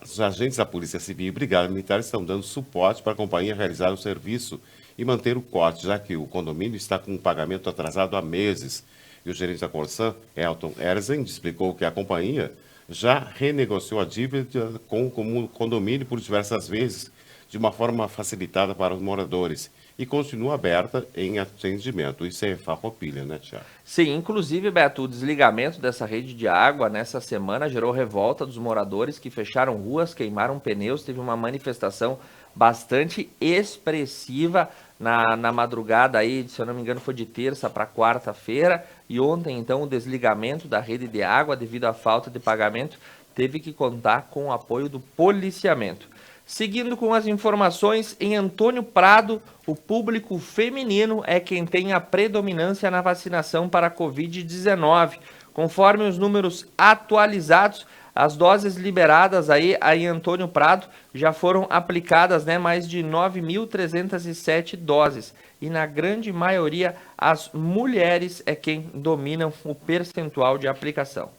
os agentes da Polícia Civil e Brigada Militar estão dando suporte para a companhia realizar o serviço e manter o corte, já que o condomínio está com um pagamento atrasado há meses. E o gerente da Corsã, Elton Erzen, explicou que a companhia já renegociou a dívida com o condomínio por diversas vezes, de uma forma facilitada para os moradores, e continua aberta em atendimento. Isso é farroupilha, né, Tiago? Sim, inclusive, Beto, o desligamento dessa rede de água nessa semana gerou revolta dos moradores que fecharam ruas, queimaram pneus, teve uma manifestação bastante expressiva na madrugada aí, se eu não me engano, foi de terça para quarta-feira, e ontem, então, o desligamento da rede de água devido à falta de pagamento teve que contar com o apoio do policiamento. Seguindo com as informações, em Antônio Prado, o público feminino é quem tem a predominância na vacinação para a Covid-19. Conforme os números atualizados, as doses liberadas aí em Antônio Prado já foram aplicadas, mais de 9.307 doses. E na grande maioria, as mulheres é quem dominam o percentual de aplicação.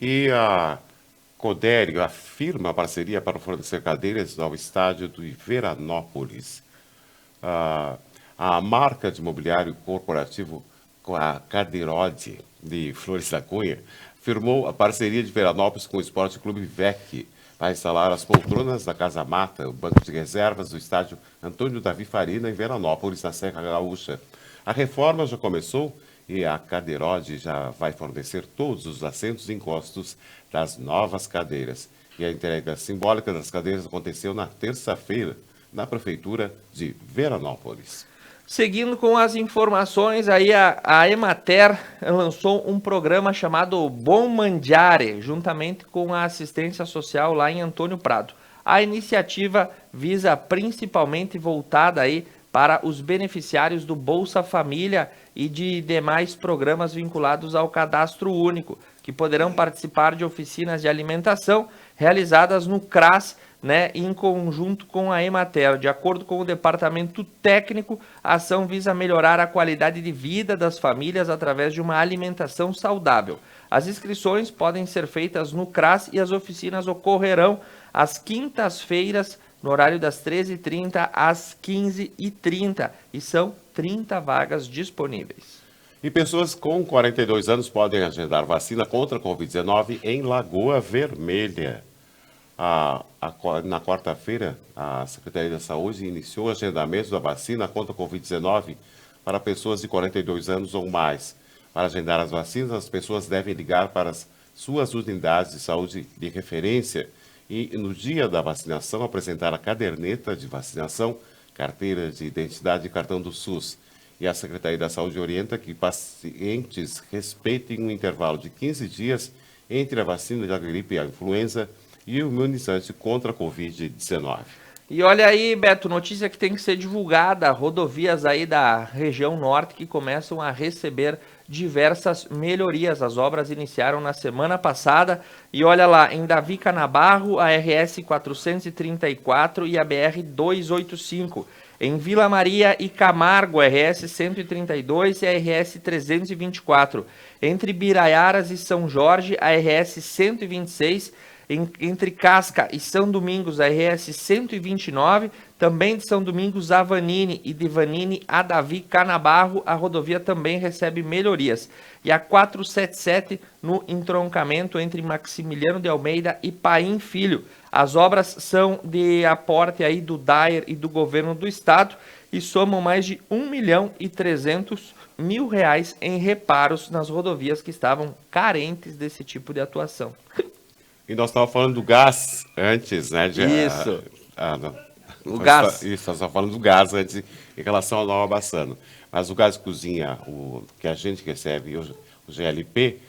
E a Codere afirma a parceria para fornecer cadeiras ao estádio do Veranópolis. A marca de mobiliário corporativo com a Cadeirode de Flores da Cunha firmou a parceria de Veranópolis com o Esporte Clube VEC para instalar as poltronas da Casa Mata, o banco de reservas do estádio Antônio Davi Farina, em Veranópolis, na Serra Gaúcha. A reforma já começou e a Cadeirode já vai fornecer todos os assentos e encostos das novas cadeiras. E a entrega simbólica das cadeiras aconteceu na terça-feira, na Prefeitura de Veranópolis. Seguindo com as informações, aí a Emater lançou um programa chamado Bom Mangiare, juntamente com a assistência social lá em Antônio Prado. A iniciativa visa principalmente voltada aí para os beneficiários do Bolsa Família e de demais programas vinculados ao Cadastro Único, que poderão participar de oficinas de alimentação realizadas no CRAS, em conjunto com a Emater. De acordo com o departamento técnico, a ação visa melhorar a qualidade de vida das famílias através de uma alimentação saudável. As inscrições podem ser feitas no CRAS e as oficinas ocorrerão às quintas-feiras, no horário das 13h30 às 15h30, e são 30 vagas disponíveis. E pessoas com 42 anos podem agendar vacina contra a Covid-19 em Lagoa Vermelha. Na quarta-feira, a Secretaria da Saúde iniciou o agendamento da vacina contra a Covid-19 para pessoas de 42 anos ou mais. Para agendar as vacinas, as pessoas devem ligar para as suas unidades de saúde de referência e, no dia da vacinação, apresentar a caderneta de vacinação, carteira de identidade e cartão do SUS. E a Secretaria da Saúde orienta que pacientes respeitem um intervalo de 15 dias entre a vacina da gripe e a influenza e o imunizante contra a Covid-19. E olha aí, Beto, notícia que tem que ser divulgada, rodovias aí da região norte que começam a receber diversas melhorias. As obras iniciaram na semana passada e olha lá, em Davi Canabarro, a RS 434 e a BR 285. Em Vila Maria e Camargo, a RS 132 e a RS 324. Entre Biraiaras e São Jorge, a RS 126. Entre Casca e São Domingos, a RS 129, também de São Domingos a Vanini e de Vanini a Davi Canabarro, a rodovia também recebe melhorias. E a 477 no entroncamento entre Maximiliano de Almeida e Paim Filho. As obras são de aporte aí do DAER e do governo do estado e somam mais de R$1.300.000 em reparos nas rodovias que estavam carentes desse tipo de atuação. E nós estávamos falando do gás antes, né? Isso. O gás. Isso, nós estávamos falando do gás antes em relação ao Nova Bassano. Mas o gás de cozinha, que a gente recebe, o GLP,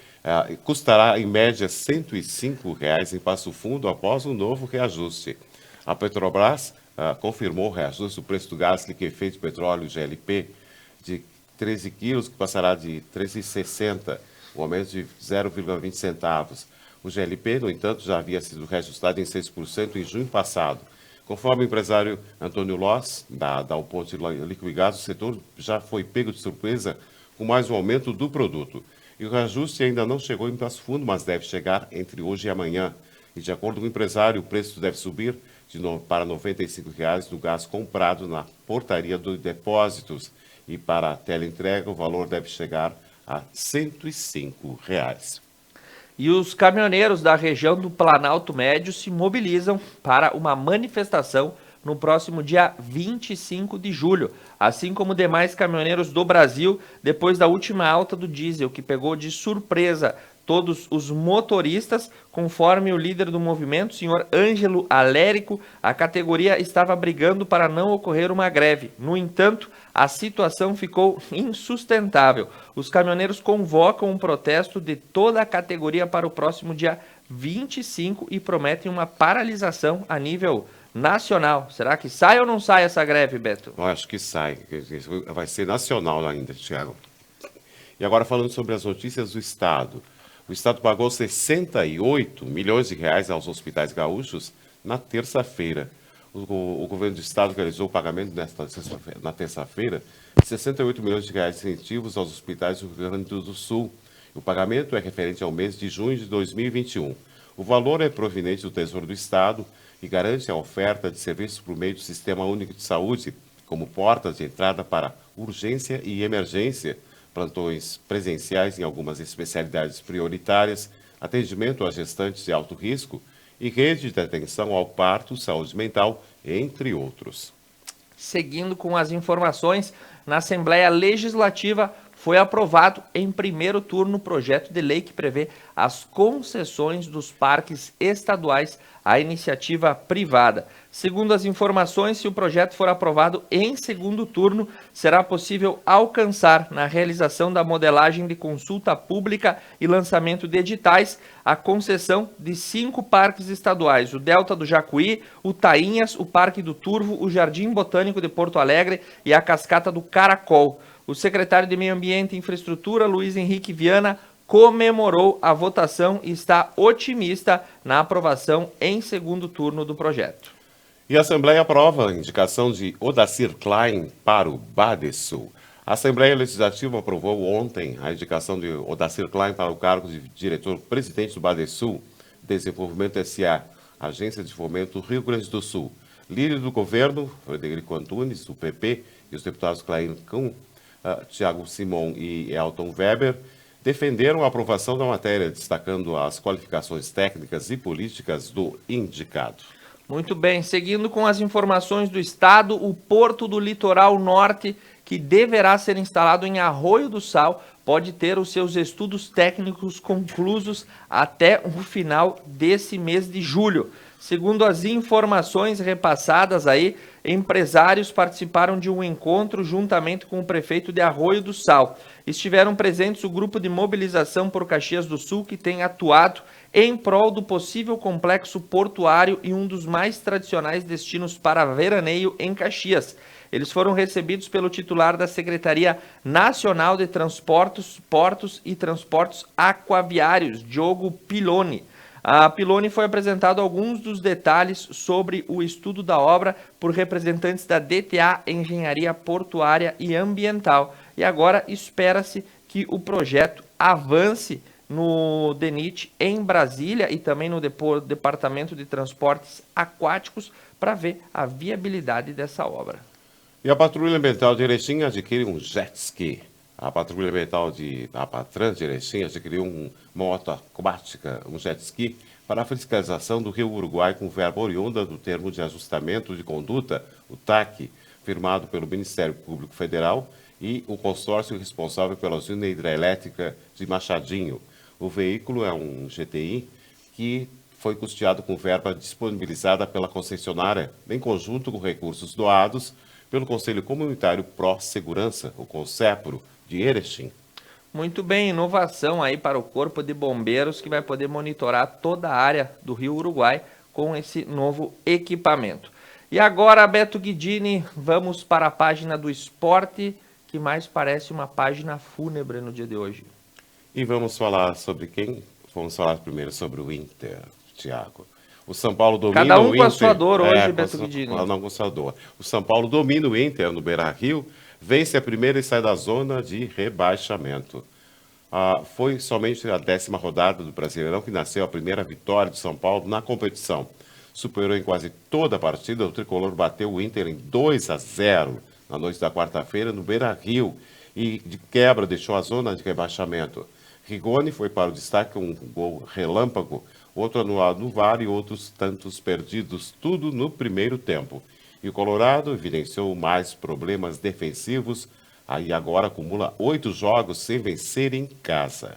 custará em média R$ 105 em Passo Fundo após um novo reajuste. A Petrobras confirmou o reajuste do preço do gás liquefeito de petróleo GLP de 13 quilos, que passará de R$ 13,60, um aumento de 0,20 centavos. O GLP, no entanto, já havia sido reajustado em 6% em junho passado. Conforme o empresário Antônio Loss, da Ponte Liquigás, o setor já foi pego de surpresa com mais um aumento do produto. E o reajuste ainda não chegou em Passo Fundo, mas deve chegar entre hoje e amanhã. E de acordo com o empresário, o preço deve subir para R$ 95 no gás comprado na portaria dos depósitos. E para a teleentrega, o valor deve chegar a R$ 105. E os caminhoneiros da região do Planalto Médio se mobilizam para uma manifestação no próximo dia 25 de julho, assim como demais caminhoneiros do Brasil, depois da última alta do diesel, que pegou de surpresa todos os motoristas. Conforme o líder do movimento, o senhor Ângelo Alérico, a categoria estava brigando para não ocorrer uma greve. No entanto, a situação ficou insustentável. Os caminhoneiros convocam um protesto de toda a categoria para o próximo dia 25 e prometem uma paralisação a nível nacional. Será que sai ou não sai essa greve, Beto? Eu acho que sai. Vai ser nacional ainda, Thiago. E agora falando sobre as notícias do Estado. O Estado pagou 68 milhões de reais aos hospitais gaúchos na terça-feira. O governo do Estado realizou o pagamento na terça-feira de 68 milhões de reais de incentivos aos hospitais do Rio Grande do Sul. O pagamento é referente ao mês de junho de 2021. O valor é proveniente do Tesouro do Estado e garante a oferta de serviços por meio do Sistema Único de Saúde, como portas de entrada para urgência e emergência, plantões presenciais em algumas especialidades prioritárias, atendimento a gestantes de alto risco e rede de atenção ao parto, saúde mental, entre outros. Seguindo com as informações, na Assembleia Legislativa foi aprovado em primeiro turno o projeto de lei que prevê as concessões dos parques estaduais à iniciativa privada. Segundo as informações, se o projeto for aprovado em segundo turno, será possível alcançar, na realização da modelagem de consulta pública e lançamento de editais, a concessão de 5 parques estaduais: o Delta do Jacuí, o Tainhas, o Parque do Turvo, o Jardim Botânico de Porto Alegre e a Cascata do Caracol. O secretário de Meio Ambiente e Infraestrutura, Luiz Henrique Viana, comemorou a votação e está otimista na aprovação em segundo turno do projeto. E a Assembleia aprova a indicação de Odacir Klein para o Badesul. A Assembleia Legislativa aprovou ontem a indicação de Odacir Klein para o cargo de diretor-presidente do Badesul Desenvolvimento S.A., Agência de Fomento Rio Grande do Sul. Líder do governo, Frederico Antunes, do PP, e os deputados Clair Kuhn, Tiago Simon e Elton Weber, defenderam a aprovação da matéria, destacando as qualificações técnicas e políticas do indicado. Muito bem, seguindo com as informações do Estado, o Porto do Litoral Norte, que deverá ser instalado em Arroio do Sal, pode ter os seus estudos técnicos conclusos até o final desse mês de julho. Segundo as informações repassadas aí, empresários participaram de um encontro juntamente com o prefeito de Arroio do Sal. Estiveram presentes o grupo de mobilização por Caxias do Sul, que tem atuado em prol do possível complexo portuário e um dos mais tradicionais destinos para veraneio em Caxias. Eles foram recebidos pelo titular da Secretaria Nacional de Transportes, Portos e Transportes Aquaviários, Diogo Piloni. A Piloni foi apresentado alguns dos detalhes sobre o estudo da obra por representantes da DTA Engenharia Portuária e Ambiental. E agora espera-se que o projeto avance no DENIT em Brasília e também no Departamento de Transportes Aquáticos para ver a viabilidade dessa obra. E a Patrulha Ambiental de Erechim adquire um jet ski. A Patrulha Ambiental da Patrans de Erechim adquiriu uma moto aquática, um jet ski, para a fiscalização do Rio Uruguai com verba oriunda do Termo de Ajustamento de Conduta, o TAC, firmado pelo Ministério Público Federal e o consórcio responsável pela usina hidrelétrica de Machadinho. O veículo é um GTI que foi custeado com verba disponibilizada pela concessionária, em conjunto com recursos doados pelo Conselho Comunitário Pró-Segurança, o CONSEPRO, de Erechim. Muito bem, inovação aí para o Corpo de Bombeiros, que vai poder monitorar toda a área do Rio Uruguai com esse novo equipamento. E agora, Beto Guidini, vamos para a página do esporte, que mais parece uma página fúnebre no dia de hoje. E vamos falar sobre quem? Vamos falar primeiro sobre o Inter, Thiago. O São Paulo domina Cada um o com Inter. a sua dor hoje, Beto Guidini. Cada um com a sua dor. O São Paulo domina o Inter no Beira-Rio, vence a primeira e sai da zona de rebaixamento. Foi somente a 10ª rodada do Brasileirão que nasceu a primeira vitória de São Paulo na competição. Superou em quase toda a partida, o tricolor bateu o Inter em 2-0 na noite da quarta-feira no Beira-Rio e de quebra deixou a zona de rebaixamento. Rigoni foi para o destaque com um gol relâmpago, outro anulado no VAR e outros tantos perdidos, tudo no primeiro tempo. E o Colorado evidenciou mais problemas defensivos, aí agora acumula 8 jogos sem vencer em casa.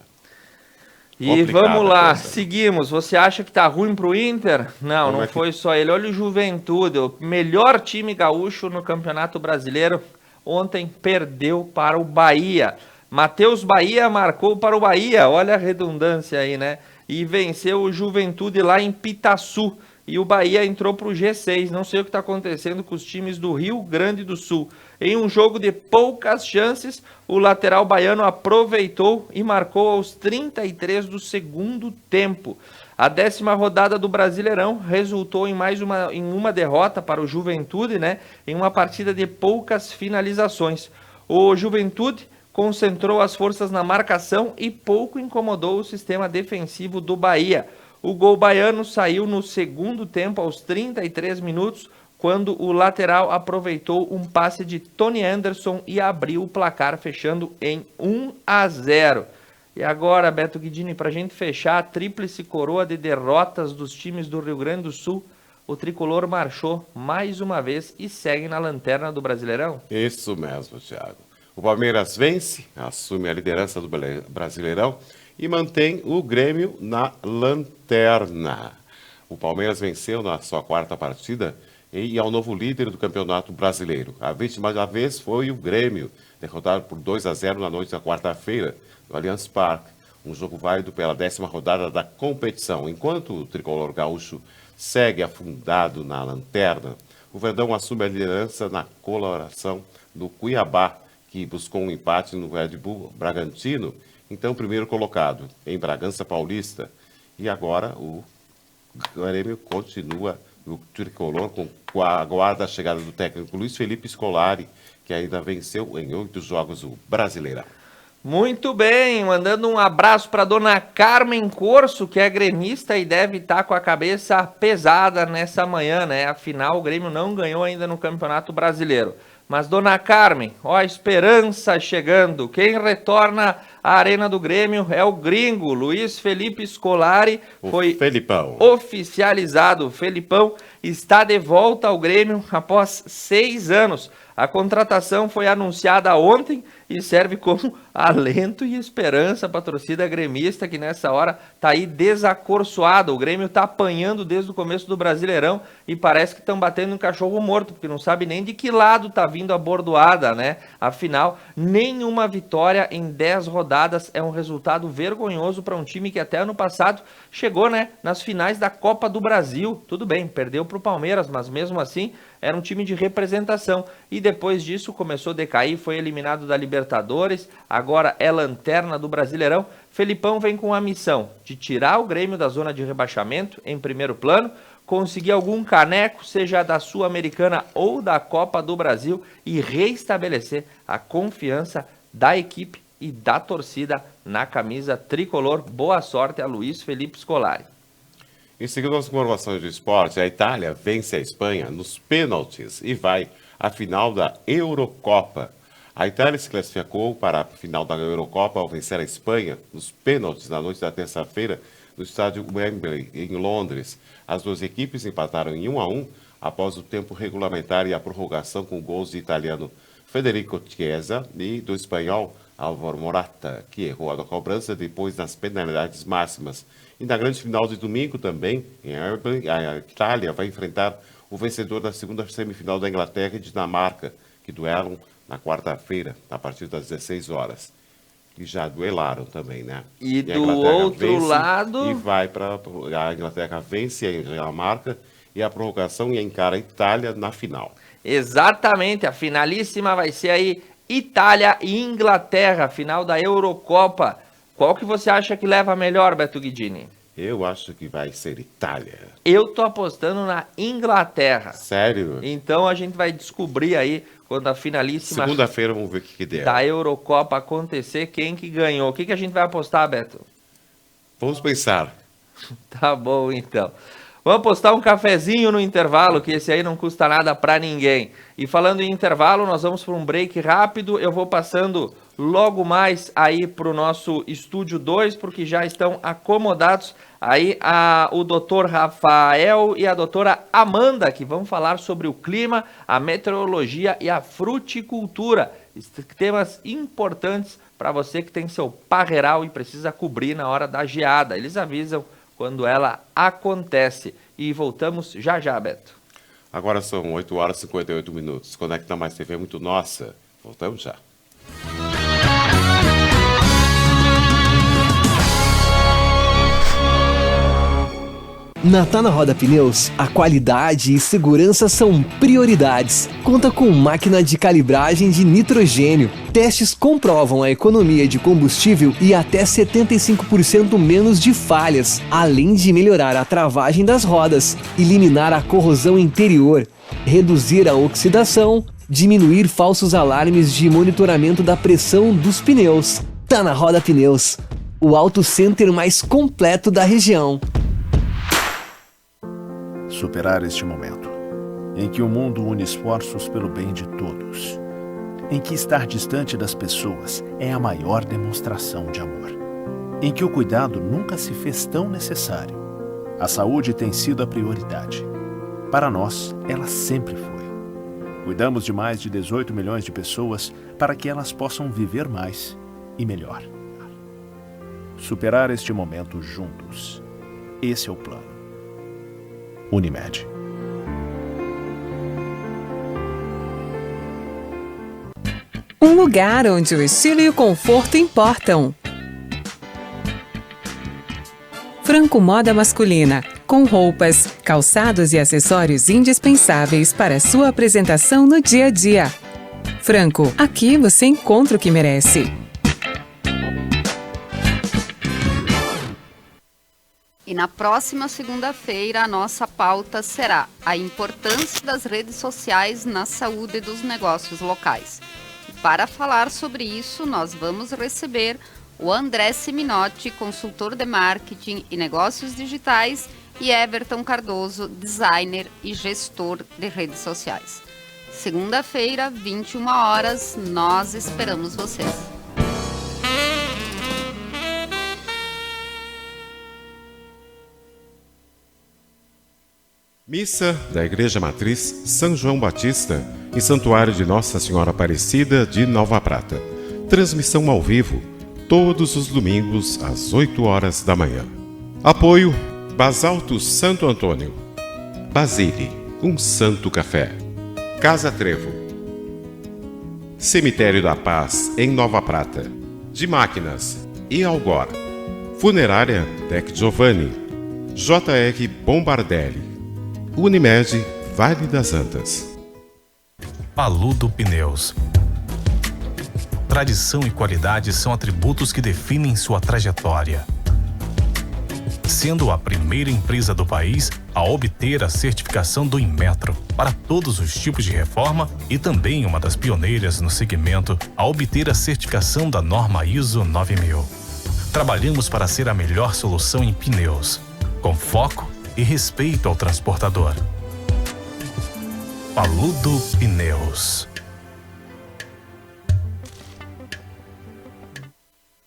E Complicada vamos lá, coisa. seguimos. Você acha que tá ruim pro Inter? Não, Como não é que- foi só ele. Olha o Juventude, o melhor time gaúcho no Campeonato Brasileiro. Ontem perdeu para o Bahia. Matheus Bahia marcou para o Bahia. Olha a redundância aí, né? E venceu o Juventude lá em Pitaçu. e o Bahia entrou para o G6. Não sei o que está acontecendo com os times do Rio Grande do Sul. Em um jogo de poucas chances, o lateral baiano aproveitou e marcou aos 33 do segundo tempo. A 10ª rodada do Brasileirão resultou em uma derrota para o Juventude, né? Em uma partida de poucas finalizações. O Juventude concentrou as forças na marcação e pouco incomodou o sistema defensivo do Bahia. O gol baiano saiu no segundo tempo, aos 33 minutos, quando o lateral aproveitou um passe de Tony Anderson e abriu o placar, fechando em 1-0. E agora, Beto Guidini, para a gente fechar a tríplice coroa de derrotas dos times do Rio Grande do Sul, o tricolor marchou mais uma vez e segue na lanterna do Brasileirão? Isso mesmo, Thiago. O Palmeiras vence, assume a liderança do Brasileirão e mantém o Grêmio na lanterna. O Palmeiras venceu na sua 4ª partida e é o novo líder do Campeonato Brasileiro. A vítima da vez foi o Grêmio, derrotado por 2-0 na noite da quarta-feira, no Allianz Parque. Um jogo válido pela 10ª rodada da competição. Enquanto o tricolor gaúcho segue afundado na lanterna, o Verdão assume a liderança na coloração do Cuiabá, que buscou um empate no Red Bull Bragantino, então primeiro colocado em Bragança Paulista. E agora o Grêmio continua no tricolor com a guarda a chegada do técnico Luiz Felipe Scolari, que ainda venceu em 8 jogos o Brasileirão. Muito bem, mandando um abraço para dona Carmen Corso, que é gremista e deve estar com a cabeça pesada nessa manhã, né? Afinal, o Grêmio não ganhou ainda no Campeonato Brasileiro. Mas, dona Carmen, ó, a esperança chegando. Quem retorna à Arena do Grêmio é o gringo, Luiz Felipe Scolari. Foi Felipão oficializado. O Felipão está de volta ao Grêmio após 6 anos. A contratação foi anunciada ontem e serve como alento e esperança para a torcida gremista, que nessa hora está aí desacorçoada. O Grêmio está apanhando desde o começo do Brasileirão e parece que estão batendo em cachorro morto, porque não sabe nem de que lado está vindo a bordoada, né? Afinal, nenhuma vitória em 10 rodadas é um resultado vergonhoso para um time que até ano passado chegou, né, nas finais da Copa do Brasil. Tudo bem, perdeu para o Palmeiras, mas mesmo assim era um time de representação. E depois disso começou a decair, foi eliminado da Libertadores, agora é lanterna do Brasileirão. Felipão vem com a missão de tirar o Grêmio da zona de rebaixamento em primeiro plano, conseguir algum caneco, seja da Sul-Americana ou da Copa do Brasil, e reestabelecer a confiança da equipe e da torcida na camisa tricolor. Boa sorte a Luiz Felipe Scolari. Em seguida, as informações do esporte, a Itália vence a Espanha nos pênaltis e vai à final da Eurocopa. A Itália se classificou para a final da Eurocopa ao vencer a Espanha nos pênaltis na noite da terça-feira no estádio Wembley, em Londres. As duas equipes empataram em 1-1 após o tempo regulamentar e a prorrogação, com gols do italiano Federico Chiesa e do espanhol Álvaro Morata, que errou a cobrança depois nas penalidades máximas. E na grande final de domingo também, em Wembley, a Itália vai enfrentar o vencedor da segunda semifinal da Inglaterra e Dinamarca, que duelam na quarta-feira, a partir das 16 horas. E já duelaram também, né? E do outro lado... E vai para... A Inglaterra vence a Dinamarca e a prorrogação e encara a Itália na final. Exatamente, a finalíssima vai ser aí Itália e Inglaterra, final da Eurocopa. Qual que você acha que leva melhor, Beto Guidini? Eu acho que vai ser Itália. Eu tô apostando na Inglaterra. Sério? Então a gente vai descobrir aí, quando a finalíssima... Segunda-feira vamos ver o que der. Da Eurocopa acontecer, quem que ganhou. O que a gente vai apostar, Beto? Vamos pensar. Tá bom, então. Vamos apostar um cafezinho no intervalo, que esse aí não custa nada para ninguém. E falando em intervalo, nós vamos para um break rápido. Eu vou passando logo mais aí para o nosso Estúdio 2, porque já estão acomodados aí o doutor Rafael e a doutora Amanda, que vão falar sobre o clima, a meteorologia e a fruticultura. Temas importantes para você que tem seu parreiral e precisa cobrir na hora da geada. Eles avisam quando ela acontece. E voltamos já já, Beto. Agora são 8 horas e 58 minutos. Conecta Mais TV é muito nossa. Voltamos já. Na Tá na Roda Pneus, a qualidade e segurança são prioridades. Conta com máquina de calibragem de nitrogênio. Testes comprovam a economia de combustível e até 75% menos de falhas, além de melhorar a travagem das rodas, eliminar a corrosão interior, reduzir a oxidação, diminuir falsos alarmes de monitoramento da pressão dos pneus. Tá na Roda Pneus, o auto center mais completo da região. Superar este momento, em que o mundo une esforços pelo bem de todos, em que estar distante das pessoas é a maior demonstração de amor, em que o cuidado nunca se fez tão necessário. A saúde tem sido a prioridade. Para nós, ela sempre foi. Cuidamos de mais de 18 milhões de pessoas para que elas possam viver mais e melhor. Superar este momento juntos. Esse é o plano. Unimed. Um lugar onde o estilo e o conforto importam. Franco Moda Masculina, com roupas, calçados e acessórios indispensáveis para sua apresentação no dia a dia. Franco, aqui você encontra o que merece. E na próxima segunda-feira, a nossa pauta será a importância das redes sociais na saúde dos negócios locais. E para falar sobre isso, nós vamos receber o André Seminotti, consultor de marketing e negócios digitais, e Everton Cardoso, designer e gestor de redes sociais. Segunda-feira, 21 horas, nós esperamos vocês. Missa da Igreja Matriz São João Batista, em Santuário de Nossa Senhora Aparecida de Nova Prata. Transmissão ao vivo, todos os domingos às 8 horas da manhã. Apoio Basalto Santo Antônio, Basile, um santo café. Casa Trevo, Cemitério da Paz em Nova Prata, de Máquinas e Algor, Funerária Tec Giovanni, JR Bombardelli, Unimed Vale das Antas. Paludo Pneus. Tradição e qualidade são atributos que definem sua trajetória. Sendo a primeira empresa do país a obter a certificação do Inmetro para todos os tipos de reforma e também uma das pioneiras no segmento a obter a certificação da norma ISO 9000. Trabalhamos para ser a melhor solução em pneus, com foco e respeito ao transportador. Paludo Pneus.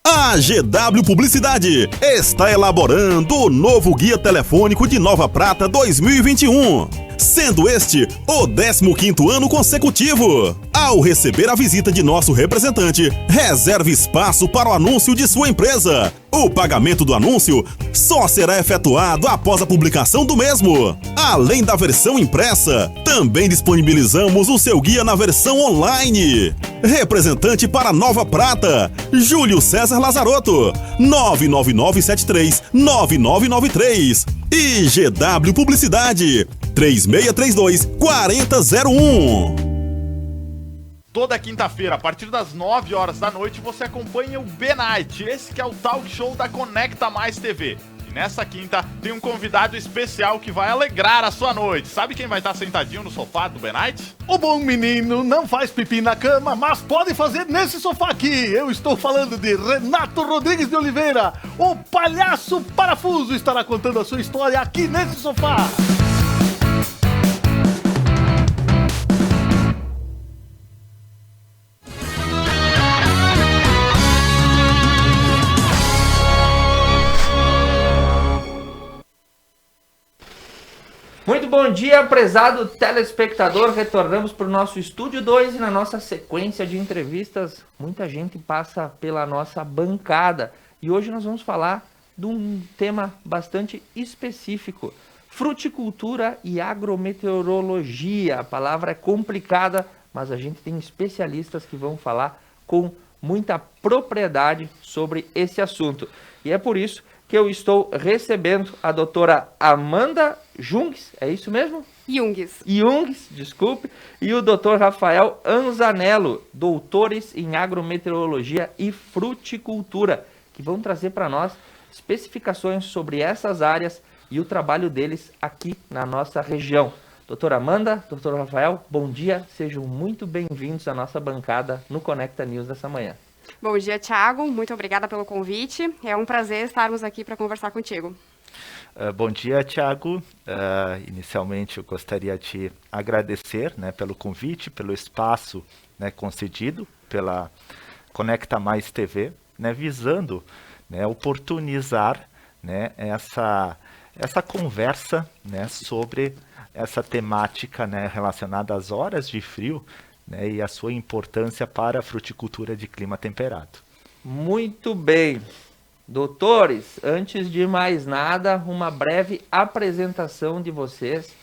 A GW Publicidade está elaborando o novo Guia Telefônico de Nova Prata 2021, sendo este o 15º ano consecutivo. Ao receber a visita de nosso representante, reserve espaço para o anúncio de sua empresa. O pagamento do anúncio só será efetuado após a publicação do mesmo. Além da versão impressa, também disponibilizamos o seu guia na versão online. Representante para Nova Prata, Júlio César Lazarotto, 99973-9993. E GW Publicidade, 3632-4001. Toda quinta-feira, a partir das 9 horas da noite, você acompanha o B-Night, esse que é o talk show da Conecta Mais TV. E nessa quinta tem um convidado especial que vai alegrar a sua noite. Sabe quem vai estar sentadinho no sofá do B-Night? O bom menino não faz pipi na cama, mas pode fazer nesse sofá aqui. Eu estou falando de Renato Rodrigues de Oliveira. O palhaço parafuso estará contando a sua história aqui nesse sofá. Muito bom dia, prezado telespectador. Retornamos para o nosso Estúdio 2 e na nossa sequência de entrevistas, muita gente passa pela nossa bancada. E hoje nós vamos falar de um tema bastante específico: fruticultura e agrometeorologia. A palavra é complicada, mas a gente tem especialistas que vão falar com muita propriedade sobre esse assunto. E é por isso que eu estou recebendo a doutora Amanda Jungs, é isso mesmo? Jungs, desculpe, e o doutor Rafael Anzanello, doutores em agrometeorologia e fruticultura, que vão trazer para nós especificações sobre essas áreas e o trabalho deles aqui na nossa região. Doutora Amanda, doutor Rafael, bom dia, sejam muito bem-vindos à nossa bancada no Conecta News dessa manhã. Bom dia, Thiago. Muito obrigada pelo convite. É um prazer estarmos aqui para conversar contigo. Bom dia, Thiago. Inicialmente, eu gostaria de agradecer, né, pelo convite, pelo espaço, né, concedido pela Conecta Mais TV, né, visando, né, oportunizar, né, essa conversa, né, sobre essa temática, né, relacionada às horas de frio, né, e a sua importância para a fruticultura de clima temperado. Muito bem. Doutores, antes de mais nada, uma breve apresentação de vocês,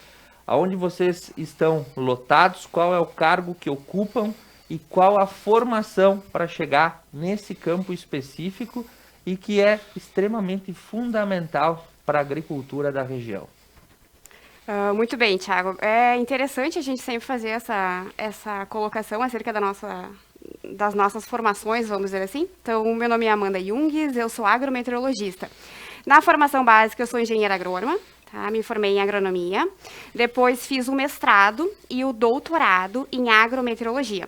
aonde vocês estão lotados, qual é o cargo que ocupam e qual a formação para chegar nesse campo específico e que é extremamente fundamental para a agricultura da região. Muito bem, Thiago. É interessante a gente sempre fazer essa colocação acerca das nossas formações, vamos dizer assim. Então, meu nome é Amanda Jungs, eu sou agrometeorologista. Na formação básica, eu sou engenheira agrônoma, tá? Me formei em agronomia. Depois, fiz o mestrado e o doutorado em agrometeorologia.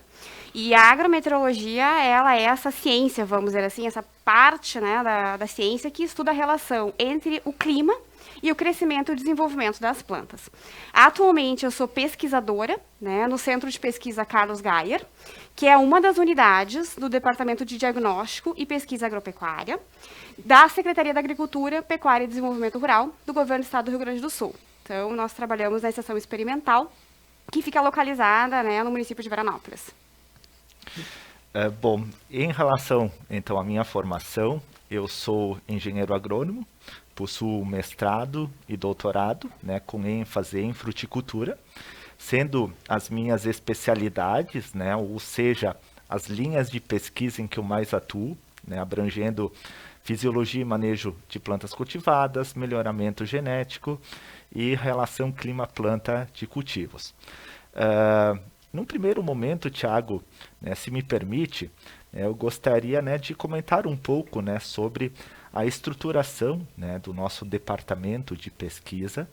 E a agrometeorologia, ela é essa ciência, vamos dizer assim, essa parte, né, da ciência que estuda a relação entre o clima e o crescimento e o desenvolvimento das plantas. Atualmente, eu sou pesquisadora, né, no Centro de Pesquisa Carlos Gaier, que é uma das unidades do Departamento de Diagnóstico e Pesquisa Agropecuária da Secretaria da Agricultura, Pecuária e Desenvolvimento Rural do Governo do Estado do Rio Grande do Sul. Então, nós trabalhamos na estação experimental, que fica localizada, né, no município de Veranópolis. Bom, em relação, então, à minha formação, eu sou engenheiro agrônomo, possuo mestrado e doutorado, né, com ênfase em fruticultura, sendo as minhas especialidades, né, ou seja, as linhas de pesquisa em que eu mais atuo, né, abrangendo fisiologia e manejo de plantas cultivadas, melhoramento genético e relação clima-planta de cultivos. Num primeiro momento, Thiago, né, se me permite, eu gostaria, né, de comentar um pouco, né, sobre a estruturação, né, do nosso departamento de pesquisa,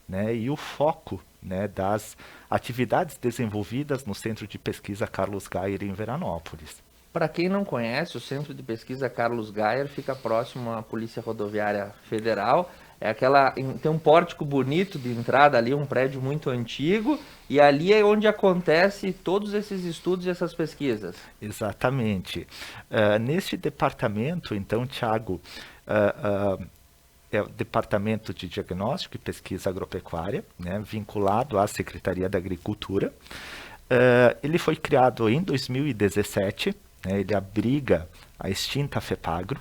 né, e o foco, né, das atividades desenvolvidas no Centro de Pesquisa Carlos Gaier em Veranópolis. Para quem não conhece, o Centro de Pesquisa Carlos Gaier fica próximo à Polícia Rodoviária Federal. Tem um pórtico bonito de entrada ali, um prédio muito antigo, e ali é onde acontece todos esses estudos e essas pesquisas. Exatamente. Neste departamento, então, Thiago, é o Departamento de Diagnóstico e Pesquisa Agropecuária, né, vinculado à Secretaria da Agricultura. Ele foi criado em 2017, né, ele abriga a extinta FEPAGRO,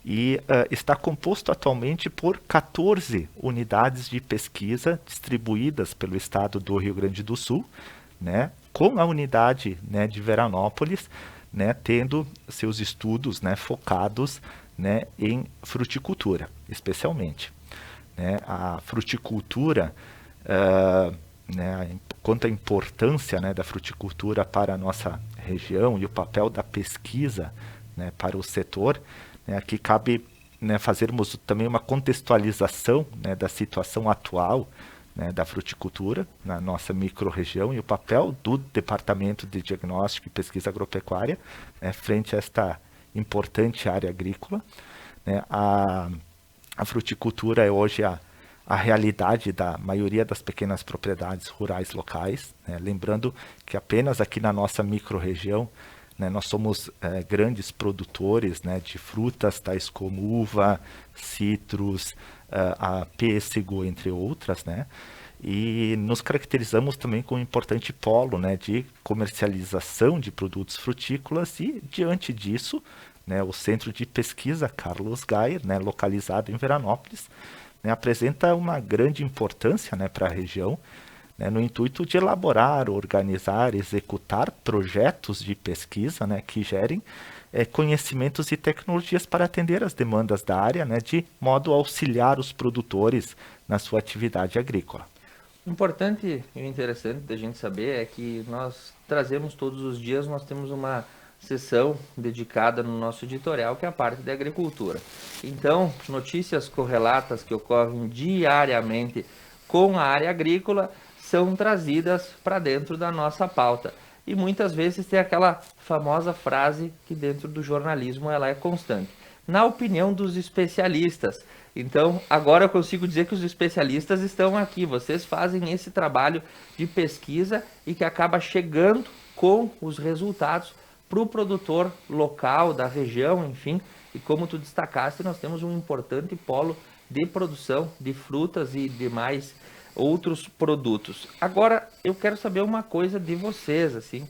e está composto atualmente por 14 unidades de pesquisa distribuídas pelo estado do Rio Grande do Sul, né, com a unidade, né, de Veranópolis, né, tendo seus estudos, né, focados, né, em fruticultura, especialmente. Né, a fruticultura, né, quanto à importância, né, da fruticultura para a nossa região e o papel da pesquisa, né, para o setor, aqui cabe, né, fazermos também uma contextualização, né, da situação atual, né, da fruticultura na nossa microrregião e o papel do Departamento de Diagnóstico e Pesquisa Agropecuária, né, frente a esta importante área agrícola. Né. A fruticultura é hoje a realidade da maioria das pequenas propriedades rurais locais, né, lembrando que apenas aqui na nossa microrregião, né, nós somos grandes produtores, né, de frutas tais como uva, citros, pêssego, entre outras, né, e nos caracterizamos também como um importante polo, né, de comercialização de produtos frutícolas e, diante disso, né, o Centro de Pesquisa Carlos Gaier, né, localizado em Veranópolis, né, apresenta uma grande importância, né, para a região, né, no intuito de elaborar, organizar, executar projetos de pesquisa, né, que gerem conhecimentos e tecnologias para atender as demandas da área, né, de modo a auxiliar os produtores na sua atividade agrícola. Importante e interessante da gente saber é que nós trazemos todos os dias, nós temos uma sessão dedicada no nosso editorial, que é a parte da agricultura. Então, notícias correlatas que ocorrem diariamente com a área agrícola são trazidas para dentro da nossa pauta. E muitas vezes tem aquela famosa frase que dentro do jornalismo ela é constante. Na opinião dos especialistas. Então, agora eu consigo dizer que os especialistas estão aqui. Vocês fazem esse trabalho de pesquisa e que acaba chegando com os resultados para o produtor local, da região, enfim. E como tu destacaste, nós temos um importante polo de produção de frutas e demais outros produtos. Agora, eu quero saber uma coisa de vocês, assim.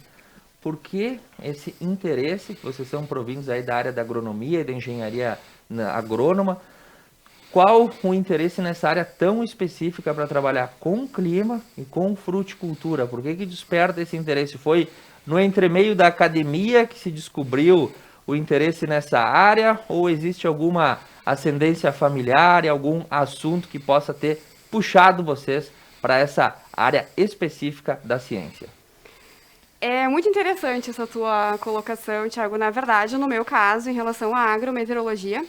Por que esse interesse, que vocês são provindos aí da área da agronomia e da engenharia agrônoma, qual o interesse nessa área tão específica para trabalhar com clima e com fruticultura? Por que desperta esse interesse? Foi no entremeio da academia que se descobriu o interesse nessa área, ou existe alguma ascendência familiar e algum assunto que possa ter puxado vocês para essa área específica da ciência? É muito interessante essa tua colocação, Thiago. Na verdade, no meu caso, em relação à agrometeorologia,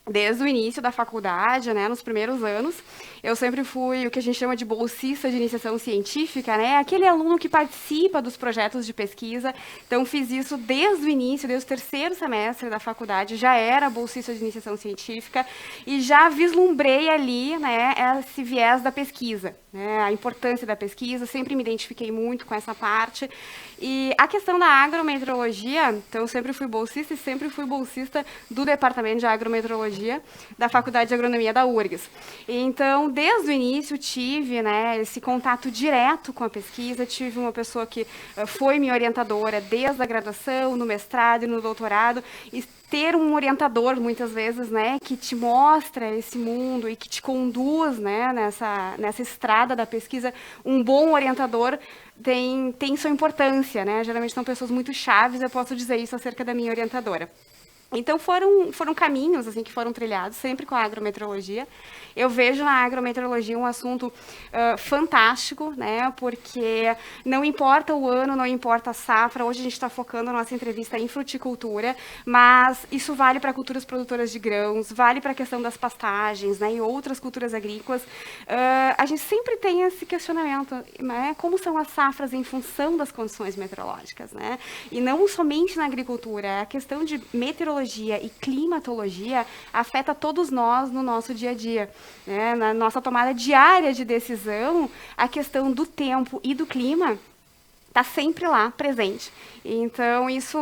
desde o início da faculdade, né, nos primeiros anos, eu sempre fui o que a gente chama de bolsista de iniciação científica, né, aquele aluno que participa dos projetos de pesquisa. Então, fiz isso desde o início, desde o terceiro semestre da faculdade, já era bolsista de iniciação científica e já vislumbrei ali, né, esse viés da pesquisa, né, a importância da pesquisa, sempre me identifiquei muito com essa parte. E a questão da agrometeorologia, então, eu sempre fui bolsista e sempre fui bolsista do Departamento de Agrometeorologia da Faculdade de Agronomia da URGS. Então, desde o início, tive, né, esse contato direto com a pesquisa, tive uma pessoa que foi minha orientadora desde a graduação, no mestrado e no doutorado, e ter um orientador, muitas vezes, né, que te mostra esse mundo e que te conduz, né, nessa estrada da pesquisa, um bom orientador tem sua importância, né? Geralmente são pessoas muito chaves, eu posso dizer isso acerca da minha orientadora. Então, foram caminhos assim, que foram trilhados, sempre com a agrometeorologia. Eu vejo na agrometeorologia um assunto fantástico, né? Porque não importa o ano, não importa a safra. Hoje a gente está focando a nossa entrevista em fruticultura, mas isso vale para culturas produtoras de grãos, vale para a questão das pastagens, né? E outras culturas agrícolas. A gente sempre tem esse questionamento, né? Como são as safras em função das condições meteorológicas, né? E não somente na agricultura, a questão de meteorologia e climatologia afeta todos nós no nosso dia a dia, né? Na nossa tomada diária de decisão, a questão do tempo e do clima está sempre lá, presente. Então, isso,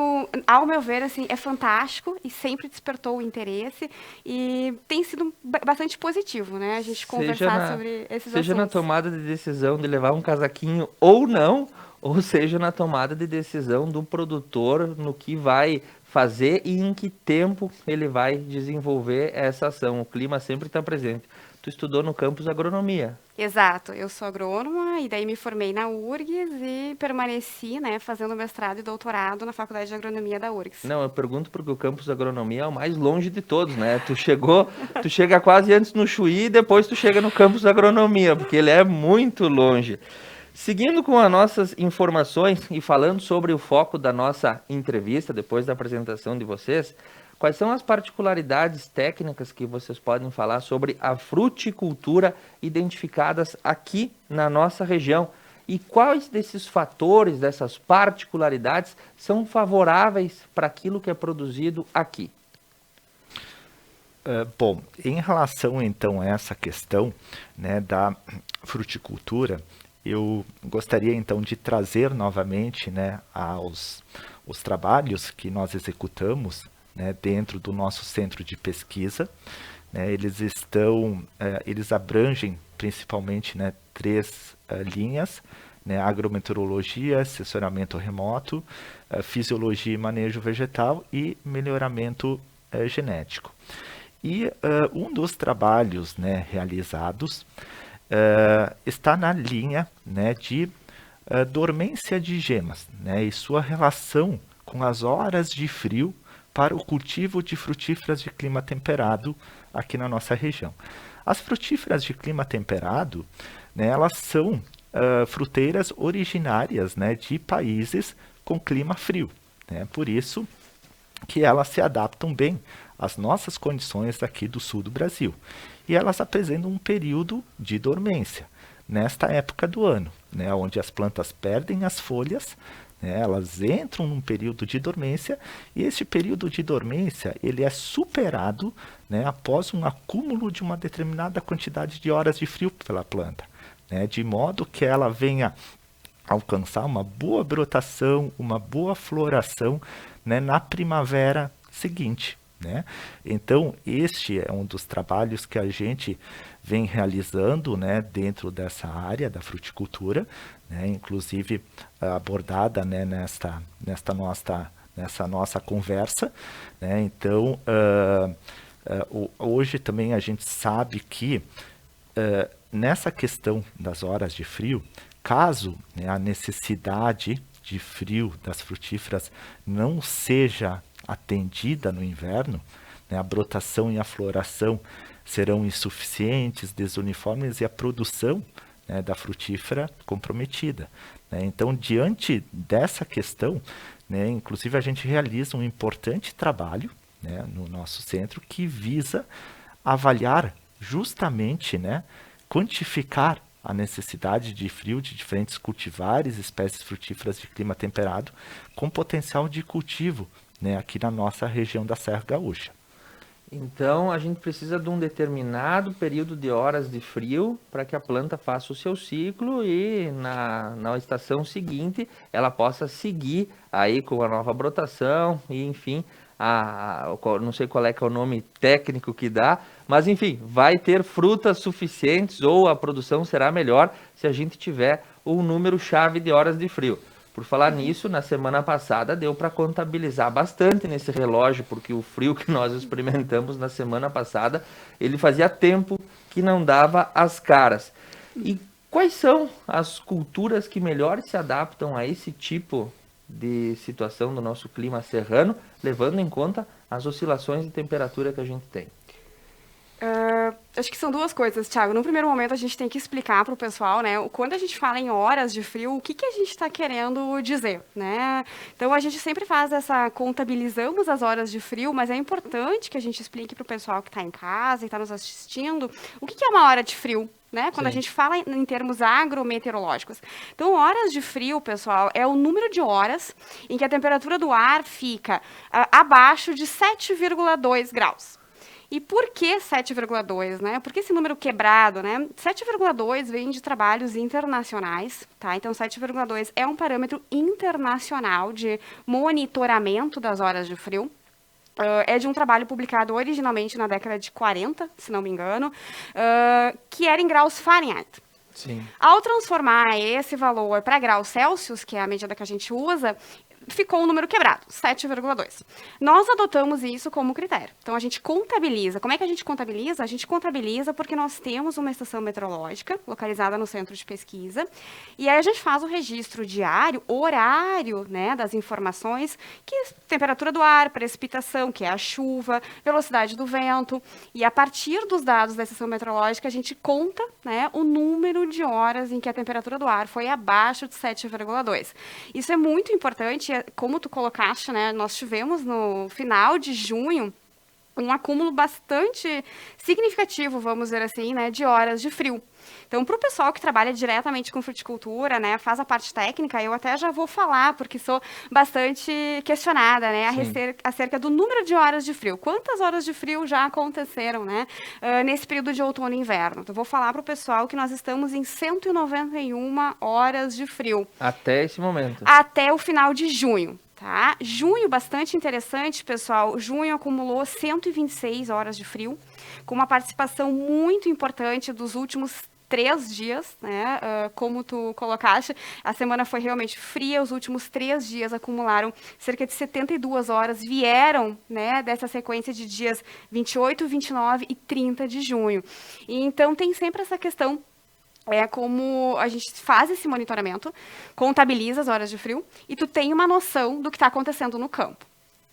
ao meu ver, assim, é fantástico e sempre despertou o interesse e tem sido bastante positivo, né? A gente conversar sobre esses assuntos. Seja na tomada de decisão de levar um casaquinho ou não, ou seja na tomada de decisão do produtor no que vai fazer e em que tempo ele vai desenvolver essa ação. O clima sempre está presente. Tu estudou no campus agronomia. Exato, eu sou agrônoma e daí me formei na URGS e permaneci, né, fazendo mestrado e doutorado na Faculdade de Agronomia da URGS. Não, eu pergunto porque o campus agronomia é o mais longe de todos, né? Tu chega quase antes no Chuí e depois tu chega no campus agronomia, porque ele é muito longe. Seguindo com as nossas informações e falando sobre o foco da nossa entrevista, depois da apresentação de vocês, quais são as particularidades técnicas que vocês podem falar sobre a fruticultura identificadas aqui na nossa região? E quais desses fatores, dessas particularidades, são favoráveis para aquilo que é produzido aqui? Bom, em relação então a essa questão, né, da fruticultura, eu gostaria então de trazer novamente, né, os trabalhos que nós executamos, né, dentro do nosso centro de pesquisa. Né, eles abrangem principalmente, né, 3 linhas, né, agrometeorologia, assessoramento remoto, fisiologia e manejo vegetal e melhoramento genético. E um dos trabalhos, né, realizados está na linha, né, de dormência de gemas, né, e sua relação com as horas de frio para o cultivo de frutíferas de clima temperado aqui na nossa região. As frutíferas de clima temperado, né, elas são fruteiras originárias, né, de países com clima frio, né, por isso que elas se adaptam bem às nossas condições aqui do sul do Brasil. E elas apresentam um período de dormência nesta época do ano, né, onde as plantas perdem as folhas, né, elas entram num período de dormência, e esse período de dormência ele é superado, né, após um acúmulo de uma determinada quantidade de horas de frio pela planta, né, de modo que ela venha alcançar uma boa brotação, uma boa floração, né, na primavera seguinte, né? Então, este é um dos trabalhos que a gente vem realizando, né, dentro dessa área da fruticultura, né, inclusive abordada, né, nessa nossa conversa, né? Então, hoje também a gente sabe que nessa questão das horas de frio, caso, né, a necessidade de frio das frutíferas não seja atendida no inverno, né, a brotação e a floração serão insuficientes, desuniformes, e a produção, né, da frutífera comprometida, né? Então, diante dessa questão, né, inclusive a gente realiza um importante trabalho, né, no nosso centro que visa avaliar justamente, né, quantificar a necessidade de frio de diferentes cultivares, espécies frutíferas de clima temperado, com potencial de cultivo, né, aqui na nossa região da Serra Gaúcha. Então a gente precisa de um determinado período de horas de frio para que a planta faça o seu ciclo e na estação seguinte ela possa seguir aí com a nova brotação e enfim, não sei qual é que é o nome técnico que dá, mas enfim, vai ter frutas suficientes ou a produção será melhor se a gente tiver um número chave de horas de frio. Por falar nisso, na semana passada deu para contabilizar bastante nesse relógio, porque o frio que nós experimentamos na semana passada, ele fazia tempo que não dava as caras. E quais são as culturas que melhor se adaptam a esse tipo de situação do nosso clima serrano, levando em conta as oscilações de temperatura que a gente tem? Acho que são duas coisas, Thiago. No primeiro momento, a gente tem que explicar para o pessoal, né, quando a gente fala em horas de frio, o que a gente está querendo dizer, né? Então, a gente sempre faz contabilizamos as horas de frio, mas é importante que a gente explique para o pessoal que está em casa e está nos assistindo o que é uma hora de frio, né? Quando a gente fala em termos agrometeorológicos. Então, horas de frio, pessoal, é o número de horas em que a temperatura do ar fica abaixo de 7,2 graus. E por que 7,2, né? Por que esse número quebrado, né? 7,2 vem de trabalhos internacionais, tá? Então, 7,2 é um parâmetro internacional de monitoramento das horas de frio. É de um trabalho publicado originalmente na década de 40, se não me engano, que era em graus Fahrenheit. Sim. Ao transformar esse valor para graus Celsius, que é a medida que a gente usa, ficou um número quebrado, 7,2. Nós adotamos isso como critério. Então, a gente contabiliza. Como é que a gente contabiliza? A gente contabiliza porque nós temos uma estação meteorológica localizada no centro de pesquisa, e aí a gente faz o registro diário, horário, né, das informações, que é temperatura do ar, precipitação, que é a chuva, velocidade do vento, e a partir dos dados da estação meteorológica, a gente conta, né, o número de horas em que a temperatura do ar foi abaixo de 7,2. Isso é muito importante. Como tu colocaste, né, nós tivemos no final de junho um acúmulo bastante significativo, vamos dizer assim, né, de horas de frio. Então, para o pessoal que trabalha diretamente com fruticultura, né, faz a parte técnica, eu até já vou falar, porque sou bastante questionada, né, acerca do número de horas de frio. Quantas horas de frio já aconteceram, né, nesse período de outono e inverno? Então, vou falar para o pessoal que nós estamos em 191 horas de frio. Até esse momento. Até o final de junho. Tá? Junho, bastante interessante, pessoal. Junho acumulou 126 horas de frio, com uma participação muito importante dos últimos 3 dias, né? Como tu colocaste, a semana foi realmente fria, os últimos 3 dias acumularam cerca de 72 horas, vieram, né, dessa sequência de dias 28, 29 e 30 de junho. E então tem sempre essa questão é como a gente faz esse monitoramento, contabiliza as horas de frio e tu tem uma noção do que está acontecendo no campo.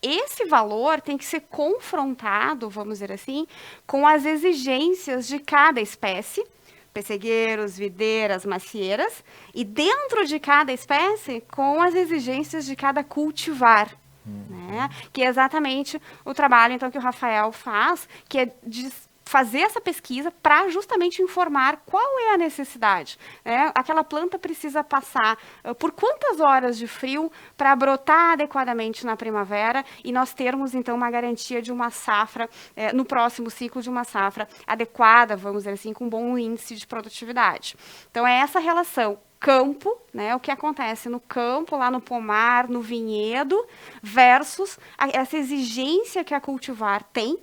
Esse valor tem que ser confrontado, vamos dizer assim, com as exigências de cada espécie, pessegueiros, videiras, macieiras, e dentro de cada espécie, com as exigências de cada cultivar. Né? Que é exatamente o trabalho então que o Rafael faz, que é de fazer essa pesquisa para justamente informar qual é a necessidade. Né? Aquela planta precisa passar por quantas horas de frio para brotar adequadamente na primavera e nós termos, então, uma garantia de uma safra, no próximo ciclo de uma safra adequada, vamos dizer assim, com bom índice de produtividade. Então, é essa relação campo, né, o que acontece no campo, lá no pomar, no vinhedo, versus essa exigência que a cultivar tem,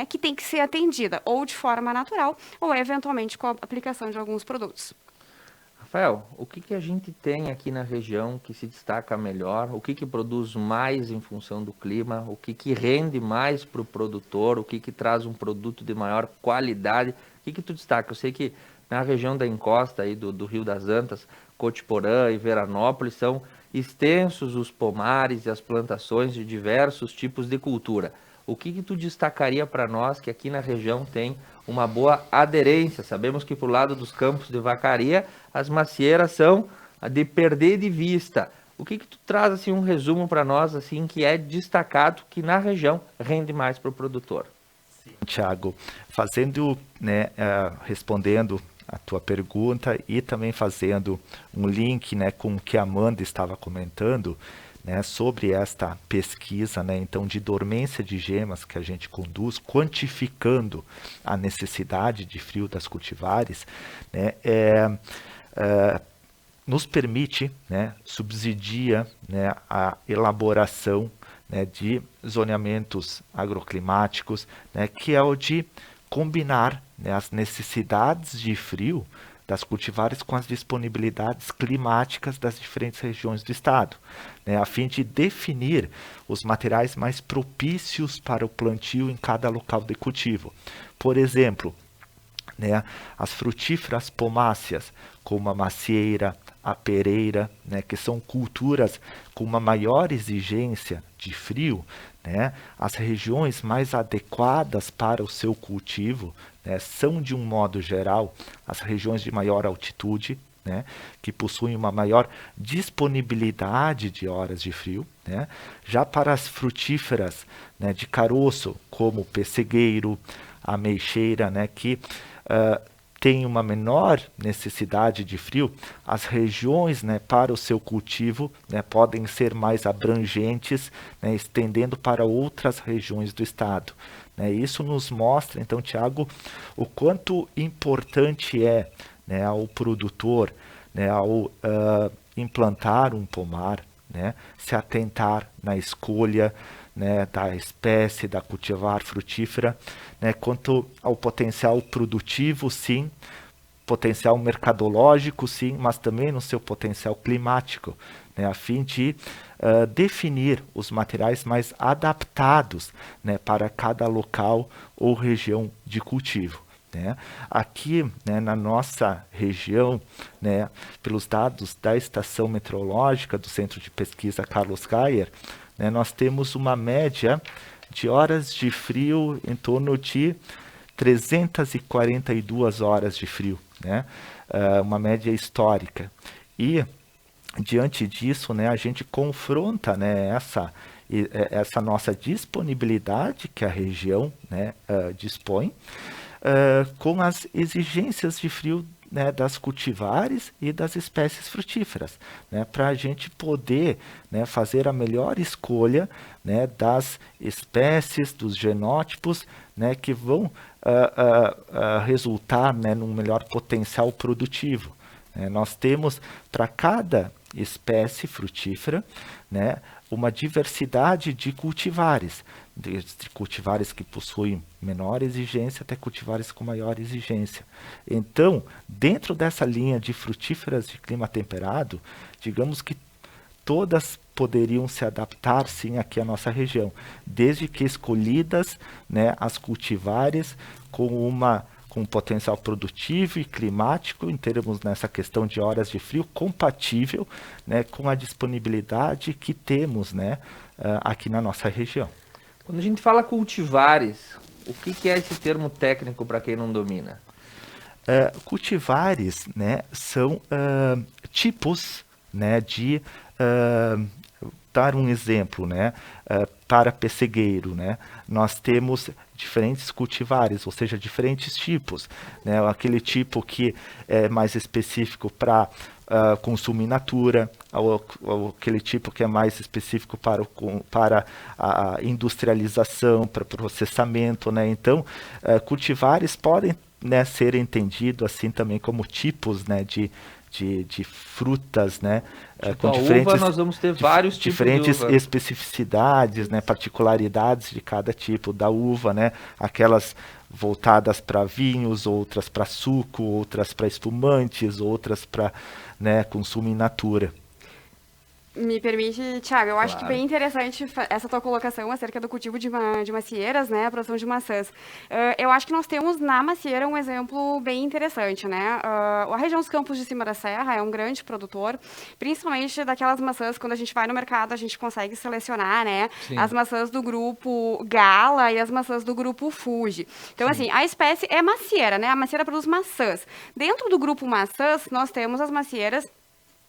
que tem que ser atendida ou de forma natural ou eventualmente com a aplicação de alguns produtos. Rafael, o que a gente tem aqui na região que se destaca melhor? O que produz mais em função do clima? O que rende mais para o produtor? O que traz um produto de maior qualidade? O que tu destaca? Eu sei que na região da encosta aí do Rio das Antas, Cotiporã e Veranópolis, são extensos os pomares e as plantações de diversos tipos de cultura. O que tu destacaria para nós que aqui na região tem uma boa aderência? Sabemos que pro lado dos campos de vacaria, as macieiras são de perder de vista. O que tu traz assim um resumo para nós assim que é destacado que na região rende mais para o produtor? Sim, Thiago, fazendo, né, respondendo a tua pergunta e também fazendo um link, né, com o que a Amanda estava comentando, né, sobre esta pesquisa, né, então, de dormência de gemas que a gente conduz, quantificando a necessidade de frio das cultivares, né, nos permite, né, subsidia, né, a elaboração, né, de zoneamentos agroclimáticos, né, que é o de combinar, né, as necessidades de frio das cultivares com as disponibilidades climáticas das diferentes regiões do estado, né, a fim de definir os materiais mais propícios para o plantio em cada local de cultivo. Por exemplo, né, as frutíferas pomáceas, como a macieira, a pereira, né, que são culturas com uma maior exigência de frio, né, as regiões mais adequadas para o seu cultivo, né, são, de um modo geral, as regiões de maior altitude, né, que possuem uma maior disponibilidade de horas de frio, né. Já para as frutíferas, né, de caroço, como o pessegueiro, a ameixeira, né, que tem uma menor necessidade de frio, as regiões, né, para o seu cultivo, né, podem ser mais abrangentes, né, estendendo para outras regiões do estado. Né. Isso nos mostra, então, Thiago, o quanto importante é, né, ao produtor, né, ao implantar um pomar, né, se atentar na escolha, né, da espécie, da cultivar frutífera, né, quanto ao potencial produtivo, sim, potencial mercadológico, sim, mas também no seu potencial climático, né, a fim de definir os materiais mais adaptados, né, para cada local ou região de cultivo. Né. Aqui, né, na nossa região, né, pelos dados da Estação Meteorológica do Centro de Pesquisa Carlos Geyer, né, nós temos uma média de horas de frio em torno de 342 horas de frio, né, uma média histórica. E, diante disso, né, a gente confronta, né, essa nossa disponibilidade que a região, né, dispõe, com as exigências de frio, né, das cultivares e das espécies frutíferas, né, para a gente poder, né, fazer a melhor escolha, né, das espécies, dos genótipos, né, que vão resultar, né, num melhor potencial produtivo. Nós temos para cada espécie frutífera, né, uma diversidade de cultivares, desde cultivares que possuem menor exigência até cultivares com maior exigência. Então, dentro dessa linha de frutíferas de clima temperado, digamos que todas poderiam se adaptar, sim, aqui à nossa região, desde que escolhidas, né, as cultivares com uma com potencial produtivo e climático em termos nessa questão de horas de frio compatível, né, com a disponibilidade que temos, né, aqui na nossa região. Quando a gente fala cultivares, o que é esse termo técnico para quem não domina? Cultivares, né, são tipos, né, de dar um exemplo, né, para pessegueiro, né, nós temos diferentes cultivares, ou seja, diferentes tipos, né, aquele tipo que é mais específico para consumo in natura, ou aquele tipo que é mais específico para a industrialização, para processamento, né, então cultivares podem, né, ser entendido assim também como tipos, né, de frutas, né, com diferentes, uva, nós vamos ter vários tipos diferentes de uva. Especificidades, né, particularidades de cada tipo da uva, né, aquelas voltadas para vinhos, outras para suco, outras para espumantes, outras para, né, consumo in natura. Me permite, Thiago, eu acho Claro. que bem interessante essa tua colocação acerca do cultivo de macieiras, né, a produção de maçãs. Eu acho que nós temos na macieira um exemplo bem interessante, né? A região dos Campos de Cima da Serra é um grande produtor, principalmente daquelas maçãs, quando a gente vai no mercado, a gente consegue selecionar, né, Sim. as maçãs do grupo Gala e as maçãs do grupo Fuji. Então, assim, a espécie é macieira, né? A macieira produz maçãs. Dentro do grupo maçãs, nós temos as macieiras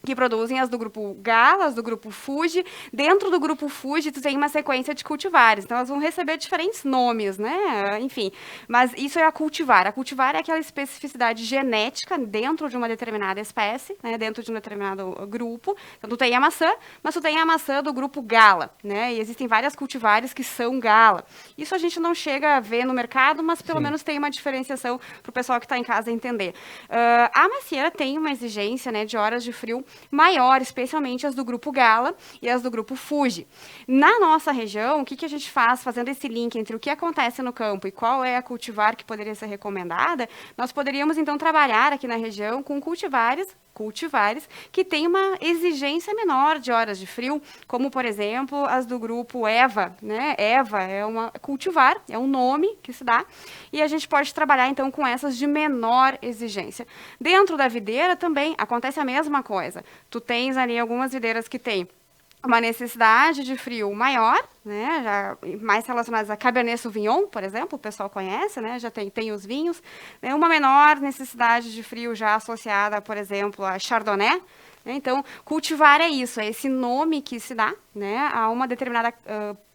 que produzem as do grupo Gala, as do grupo Fuji. Dentro do grupo Fuji, tu tem uma sequência de cultivares. Então, elas vão receber diferentes nomes, né? Enfim, mas isso é a cultivar. A cultivar é aquela especificidade genética dentro de uma determinada espécie, né? Dentro de um determinado grupo. Então, tu tem a maçã, mas tu tem a maçã do grupo Gala, né? E existem várias cultivares que são Gala. Isso a gente não chega a ver no mercado, mas pelo menos tem uma diferenciação para o pessoal que está em casa entender. A macieira tem uma exigência, né, de horas de frio maior, especialmente as do grupo Gala e as do grupo Fuji. Na nossa região, o que a gente faz, fazendo esse link entre o que acontece no campo e qual é a cultivar que poderia ser recomendada, nós poderíamos então trabalhar aqui na região com cultivares que têm uma exigência menor de horas de frio, como, por exemplo, as do grupo Eva, né? Eva é uma cultivar, é um nome que se dá, e a gente pode trabalhar, então, com essas de menor exigência. Dentro da videira também acontece a mesma coisa. Tu tens ali algumas videiras que têm uma necessidade de frio maior, né, já mais relacionadas a Cabernet Sauvignon, por exemplo, o pessoal conhece, né, já tem os vinhos, né, uma menor necessidade de frio já associada, por exemplo, a Chardonnay, né, então, cultivar é isso, é esse nome que se dá, né, a uma determinada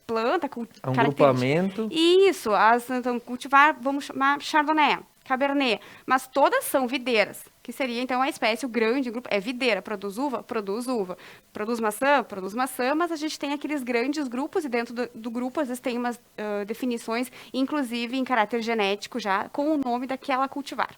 planta, É um grupamento. Isso, então, cultivar, vamos chamar Chardonnay, Cabernet, mas todas são videiras, que seria então a espécie, o grande grupo, é videira, produz uva, produz maçã, mas a gente tem aqueles grandes grupos e dentro do grupo às vezes tem umas definições, inclusive em caráter genético já, com o nome daquela cultivar.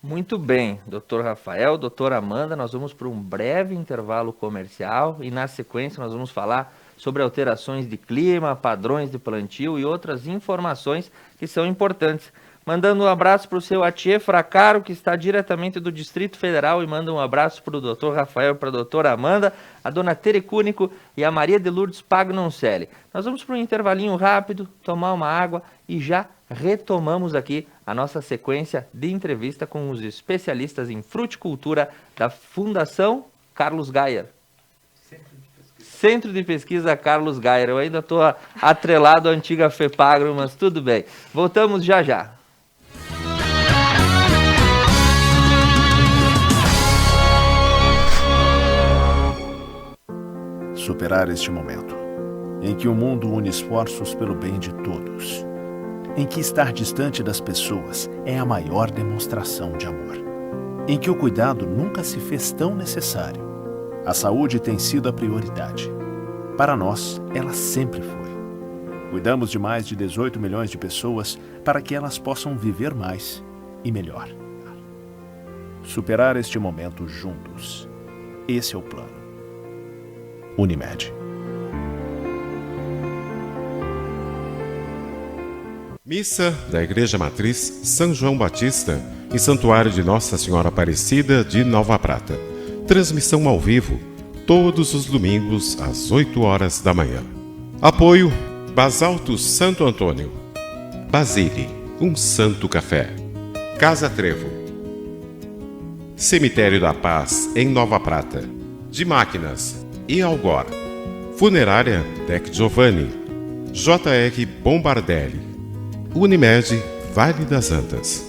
Muito bem, doutor Rafael, doutora Amanda, nós vamos para um breve intervalo comercial e na sequência nós vamos falar sobre alterações de clima, padrões de plantio e outras informações que são importantes. Mandando um abraço para o seu Atiê Fracaro, que está diretamente do Distrito Federal, e manda um abraço para o doutor Rafael, para a doutora Amanda, a dona Tere Cúnico e a Maria de Lourdes Pagnoncelli. Nós vamos para um intervalinho rápido, tomar uma água e já retomamos aqui a nossa sequência de entrevista com os especialistas em fruticultura da Fundação Carlos Gayer. Centro de Pesquisa Carlos Gayer. Eu ainda estou atrelado à antiga FEPAGRO, mas tudo bem. Voltamos já já. Superar este momento, em que o mundo une esforços pelo bem de todos, em que estar distante das pessoas é a maior demonstração de amor, em que o cuidado nunca se fez tão necessário. A saúde tem sido a prioridade. Para nós, ela sempre foi. Cuidamos de mais de 18 milhões de pessoas para que elas possam viver mais e melhor. Superar este momento juntos. Esse é o plano. Unimed. Missa da Igreja Matriz São João Batista, em Santuário de Nossa Senhora Aparecida de Nova Prata. Transmissão ao vivo, todos os domingos às 8 horas da manhã. Apoio Basalto Santo Antônio. Basile, um santo café. Casa Trevo. Cemitério da Paz, em Nova Prata. De Máquinas e Algor. Funerária Tec Giovanni. JR Bombardelli. Unimed Vale das Antas.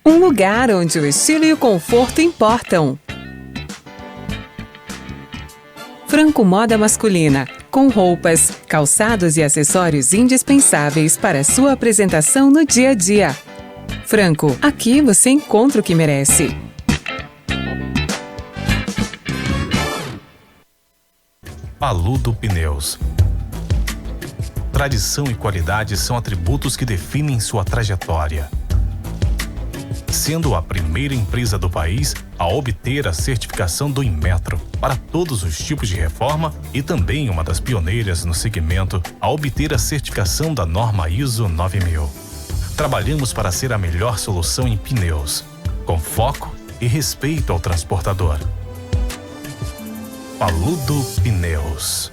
Um lugar onde o estilo e o conforto importam. Franco Moda Masculina, com roupas, calçados e acessórios indispensáveis para sua apresentação no dia a dia. Franco, aqui você encontra o que merece. Paludo Pneus. Tradição e qualidade são atributos que definem sua trajetória. Sendo a primeira empresa do país a obter a certificação do Inmetro para todos os tipos de reforma e também uma das pioneiras no segmento a obter a certificação da norma ISO 9000. Trabalhamos para ser a melhor solução em pneus, com foco e respeito ao transportador. Paludo Pneus.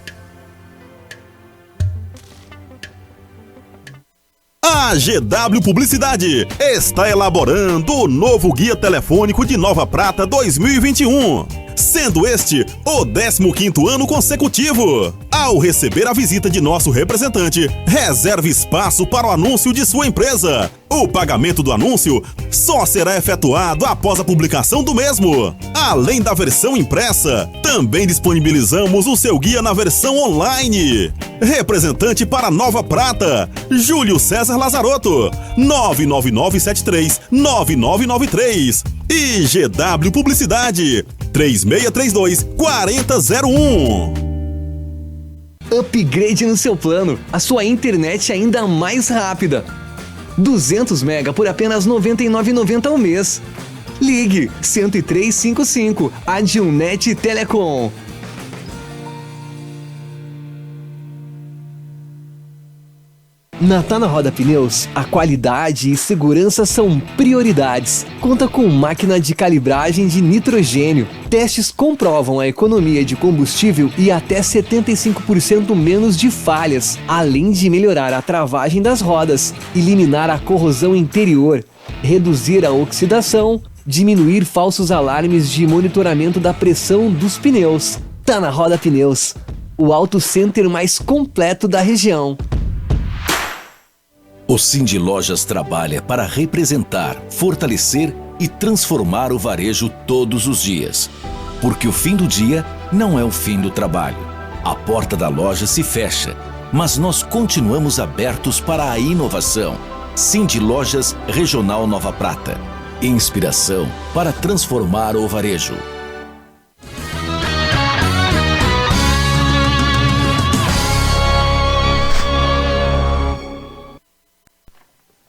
A GW Publicidade está elaborando o novo Guia Telefônico de Nova Prata 2021, sendo este o 15º ano consecutivo. Ao receber a visita de nosso representante, reserve espaço para o anúncio de sua empresa. O pagamento do anúncio só será efetuado após a publicação do mesmo. Além da versão impressa, também disponibilizamos o seu guia na versão online. Representante para Nova Prata, Júlio César Lazarotto, 99973-9993. E GW Publicidade, 3632-4001. Upgrade no seu plano, a sua internet ainda mais rápida. 200 MB por apenas R$ 99,90 ao mês. Ligue 10355, Adilnet Telecom. Na Tá na Roda Pneus, a qualidade e segurança são prioridades. Conta com máquina de calibragem de nitrogênio. Testes comprovam a economia de combustível e até 75% menos de falhas, além de melhorar a travagem das rodas, eliminar a corrosão interior, reduzir a oxidação, diminuir falsos alarmes de monitoramento da pressão dos pneus. Tá na Roda Pneus, o auto center mais completo da região. O Cindy Lojas trabalha para representar, fortalecer e transformar o varejo todos os dias. Porque o fim do dia não é o fim do trabalho. A porta da loja se fecha, mas nós continuamos abertos para a inovação. Cindy Lojas Regional Nova Prata. Inspiração para transformar o varejo.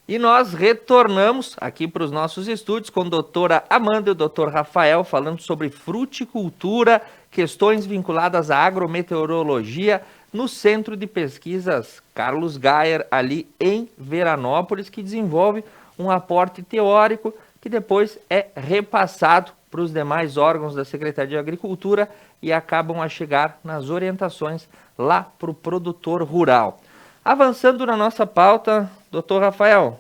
E nós retornamos aqui para os nossos estúdios com a doutora Amanda e o doutor Rafael falando sobre fruticultura, questões vinculadas à agrometeorologia no Centro de Pesquisas Carlos Gayer, ali em Veranópolis, que desenvolve um aporte teórico que depois é repassado para os demais órgãos da Secretaria de Agricultura e acabam a chegar nas orientações lá para o produtor rural. Avançando na nossa pauta, doutor Rafael,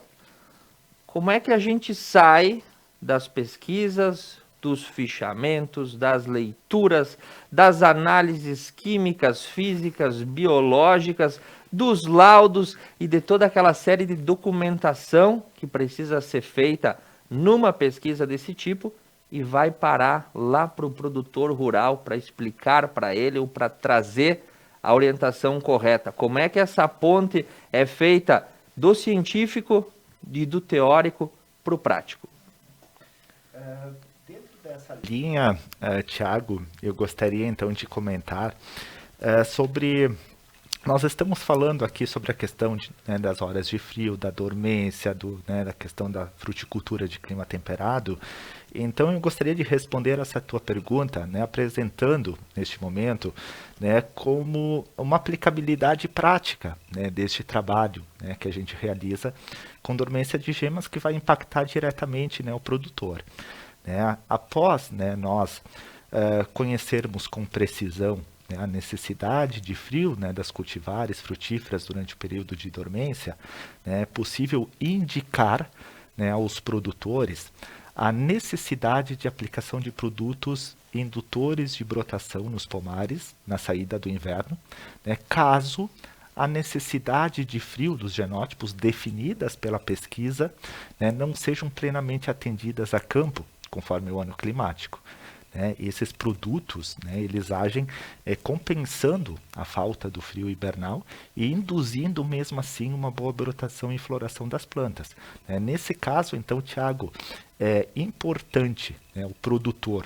como é que a gente sai das pesquisas, dos fichamentos, das leituras, das análises químicas, físicas, biológicas, dos laudos e de toda aquela série de documentação que precisa ser feita numa pesquisa desse tipo e vai parar lá para o produtor rural para explicar para ele ou para trazer a orientação correta? Como é que essa ponte é feita do científico e do teórico para o prático? Dentro dessa linha, Tiago, eu gostaria então de comentar sobre... Nós estamos falando aqui sobre a questão das horas de frio, da dormência, da questão da fruticultura de clima temperado. Então eu gostaria de responder essa tua pergunta, apresentando neste momento como uma aplicabilidade prática deste trabalho que a gente realiza com dormência de gemas, que vai impactar diretamente o produtor. Após nós conhecermos com precisão a necessidade de frio das cultivares frutíferas durante o período de dormência, é possível indicar né, aos produtores a necessidade de aplicação de produtos indutores de brotação nos pomares na saída do inverno, né, caso a necessidade de frio dos genótipos definidas pela pesquisa, né, não sejam plenamente atendidas a campo, conforme o ano climático. Né, esses produtos, né, eles agem compensando a falta do frio hibernal e induzindo mesmo assim uma boa brotação e floração das plantas. Né. Nesse caso, então, Tiago, é importante, né, o produtor,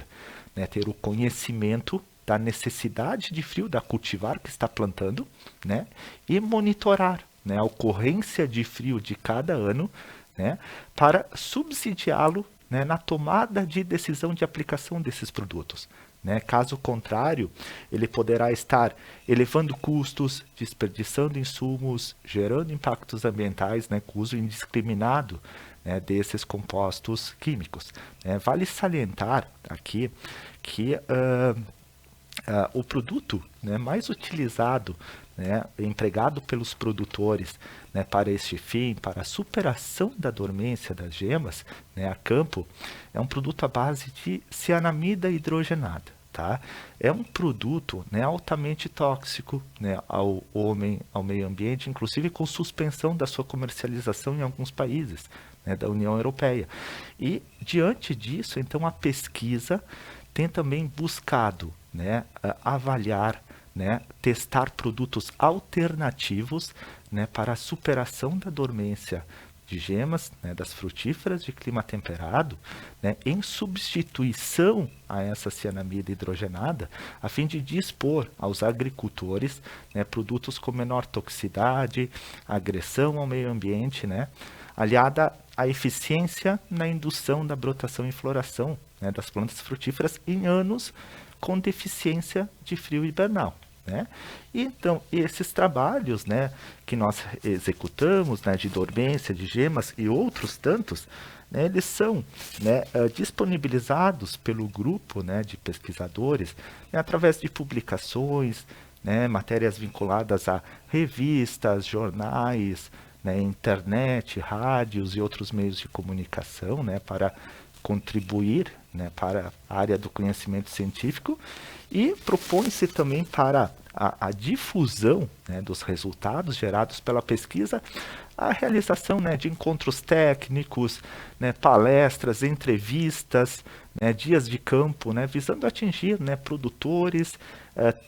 né, ter o conhecimento da necessidade de frio da cultivar que está plantando, né, e monitorar, né, a ocorrência de frio de cada ano, né, para subsidiá-lo, né, na tomada de decisão de aplicação desses produtos. Né? Caso contrário, ele poderá estar elevando custos, desperdiçando insumos, gerando impactos ambientais, né, com o uso indiscriminado, né, desses compostos químicos. Vale salientar aqui que o produto, né, mais utilizado, né, empregado pelos produtores, né, para este fim, para a superação da dormência das gemas, né, a campo, é um produto à base de cianamida hidrogenada. Tá? É um produto, né, altamente tóxico, né, ao homem, ao meio ambiente, inclusive com suspensão da sua comercialização em alguns países, né, da União Europeia. E diante disso, então, a pesquisa tem também buscado, né, avaliar, né, testar produtos alternativos, né, para a superação da dormência de gemas, né, das frutíferas de clima temperado, né, em substituição a essa cianamida hidrogenada, a fim de dispor aos agricultores, né, produtos com menor toxicidade, agressão ao meio ambiente, né, aliada à eficiência na indução da brotação e floração, né, das plantas frutíferas em anos com deficiência de frio hibernal. Né? E então, esses trabalhos, né, que nós executamos, né, de dormência, de gemas e outros tantos, né, eles são, né, disponibilizados pelo grupo, né, de pesquisadores, né, através de publicações, né, matérias vinculadas a revistas, jornais, né, internet, rádios e outros meios de comunicação, né, para contribuir, né, para a área do conhecimento científico, e propõe-se também para a difusão, né, dos resultados gerados pela pesquisa, a realização, né, de encontros técnicos, né, palestras, entrevistas, né, dias de campo, né, visando atingir, né, produtores,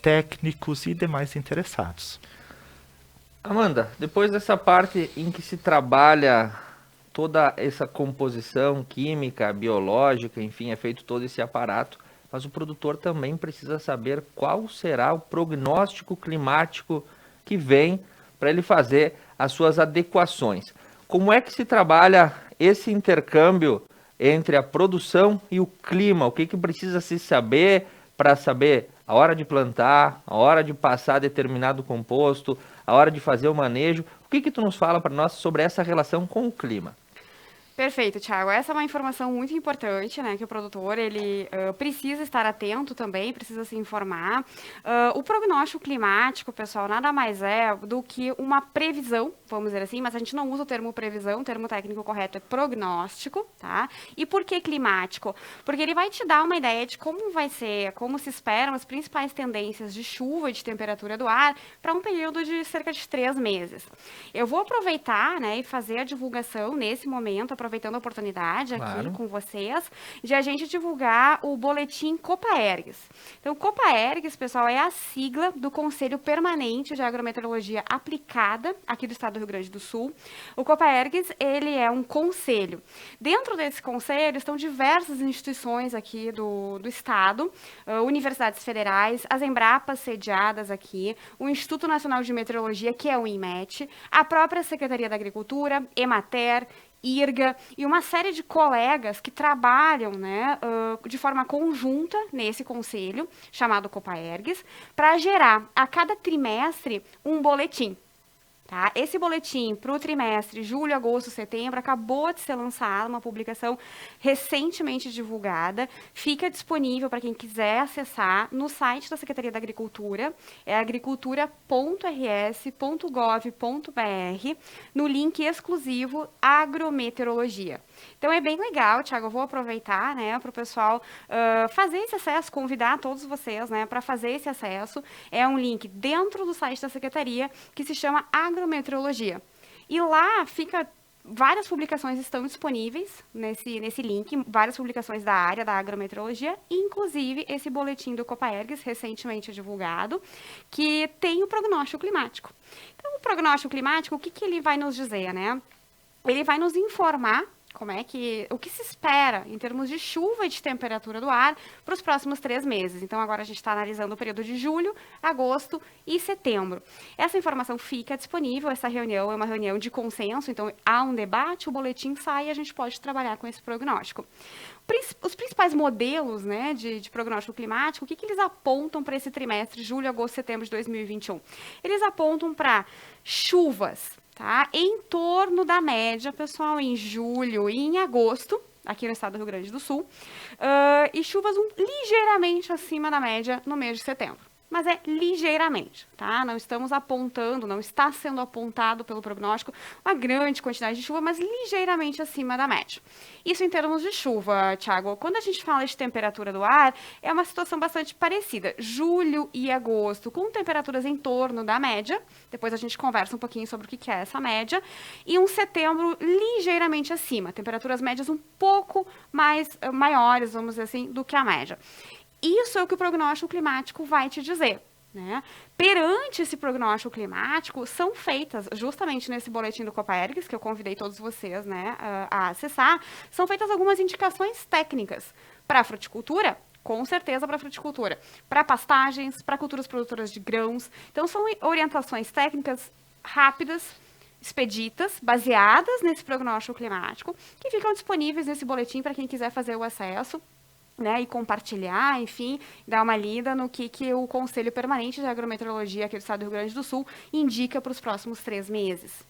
técnicos e demais interessados. Amanda, depois dessa parte em que se trabalha toda essa composição química, biológica, enfim, é feito todo esse aparato, mas o produtor também precisa saber qual será o prognóstico climático que vem para ele fazer as suas adequações. Como é que se trabalha esse intercâmbio entre a produção e o clima? O que precisa se saber para saber a hora de plantar, a hora de passar determinado composto, a hora de fazer o manejo? O que tu nos fala para nós sobre essa relação com o clima? Perfeito, Thiago. Essa é uma informação muito importante, né, que o produtor ele precisa estar atento também, precisa se informar. O prognóstico climático, pessoal, nada mais é do que uma previsão, vamos dizer assim, mas a gente não usa o termo previsão, o termo técnico correto é prognóstico, tá? E por que climático? Porque ele vai te dar uma ideia de como vai ser, como se esperam as principais tendências de chuva e de temperatura do ar para um período de cerca de 3 meses. Eu vou aproveitar, né, e fazer a divulgação nesse momento, aproveitando a oportunidade aqui com vocês, de a gente divulgar o boletim Copaergs. Então, Copaergs, pessoal, é a sigla do Conselho Permanente de Agrometeorologia Aplicada aqui do estado do Rio Grande do Sul. O Copaergs, ele é um conselho. Dentro desse conselho estão diversas instituições aqui do estado, universidades federais, as Embrapas sediadas aqui, o Instituto Nacional de Meteorologia, que é o INMET, a própria Secretaria da Agricultura, Emater, IRGA e uma série de colegas que trabalham, né, de forma conjunta nesse conselho, chamado Copaergs, para gerar a cada trimestre um boletim. Tá? Esse boletim para o trimestre julho, agosto, setembro acabou de ser lançado, uma publicação recentemente divulgada, fica disponível para quem quiser acessar no site da Secretaria da Agricultura, é agricultura.rs.gov.br, no link exclusivo Agrometeorologia. Então é bem legal, Thiago, eu vou aproveitar, né, para o pessoal fazer esse acesso, convidar todos vocês, né, para fazer esse acesso. É um link dentro do site da Secretaria que se chama Agrometeorologia. E lá várias publicações estão disponíveis nesse link, várias publicações da área da agrometeorologia, inclusive esse boletim do Copaergues, recentemente divulgado, que tem o prognóstico climático. Então, o prognóstico climático, o que ele vai nos dizer, né? Ele vai nos informar o que se espera em termos de chuva e de temperatura do ar para os próximos 3 meses. Então, agora a gente está analisando o período de julho, agosto e setembro. Essa informação fica disponível, essa reunião é uma reunião de consenso, então há um debate, o boletim sai e a gente pode trabalhar com esse prognóstico. Os principais modelos, né, de prognóstico climático, o que eles apontam para esse trimestre, julho, agosto, setembro de 2021? Eles apontam para chuvas, tá? Em torno da média, pessoal, em julho e em agosto, aqui no estado do Rio Grande do Sul, e chuvas ligeiramente acima da média no mês de setembro. Mas é ligeiramente, tá? Não estamos apontando, não está sendo apontado pelo prognóstico uma grande quantidade de chuva, mas ligeiramente acima da média. Isso em termos de chuva, Thiago. Quando a gente fala de temperatura do ar, é uma situação bastante parecida. Julho e agosto, com temperaturas em torno da média, depois a gente conversa um pouquinho sobre o que é essa média, e um setembro ligeiramente acima, temperaturas médias um pouco maiores, vamos dizer assim, do que a média. Isso é o que o prognóstico climático vai te dizer, né? Perante esse prognóstico climático, são feitas, justamente nesse boletim do Copaergues, que eu convidei todos vocês, né, a acessar, são feitas algumas indicações técnicas para a fruticultura, com certeza para a fruticultura, para pastagens, para culturas produtoras de grãos. Então, são orientações técnicas rápidas, expeditas, baseadas nesse prognóstico climático, que ficam disponíveis nesse boletim para quem quiser fazer o acesso, né, e compartilhar, enfim, dar uma lida no que o Conselho Permanente de Agrometeorologia aqui do estado do Rio Grande do Sul indica para os próximos 3 meses.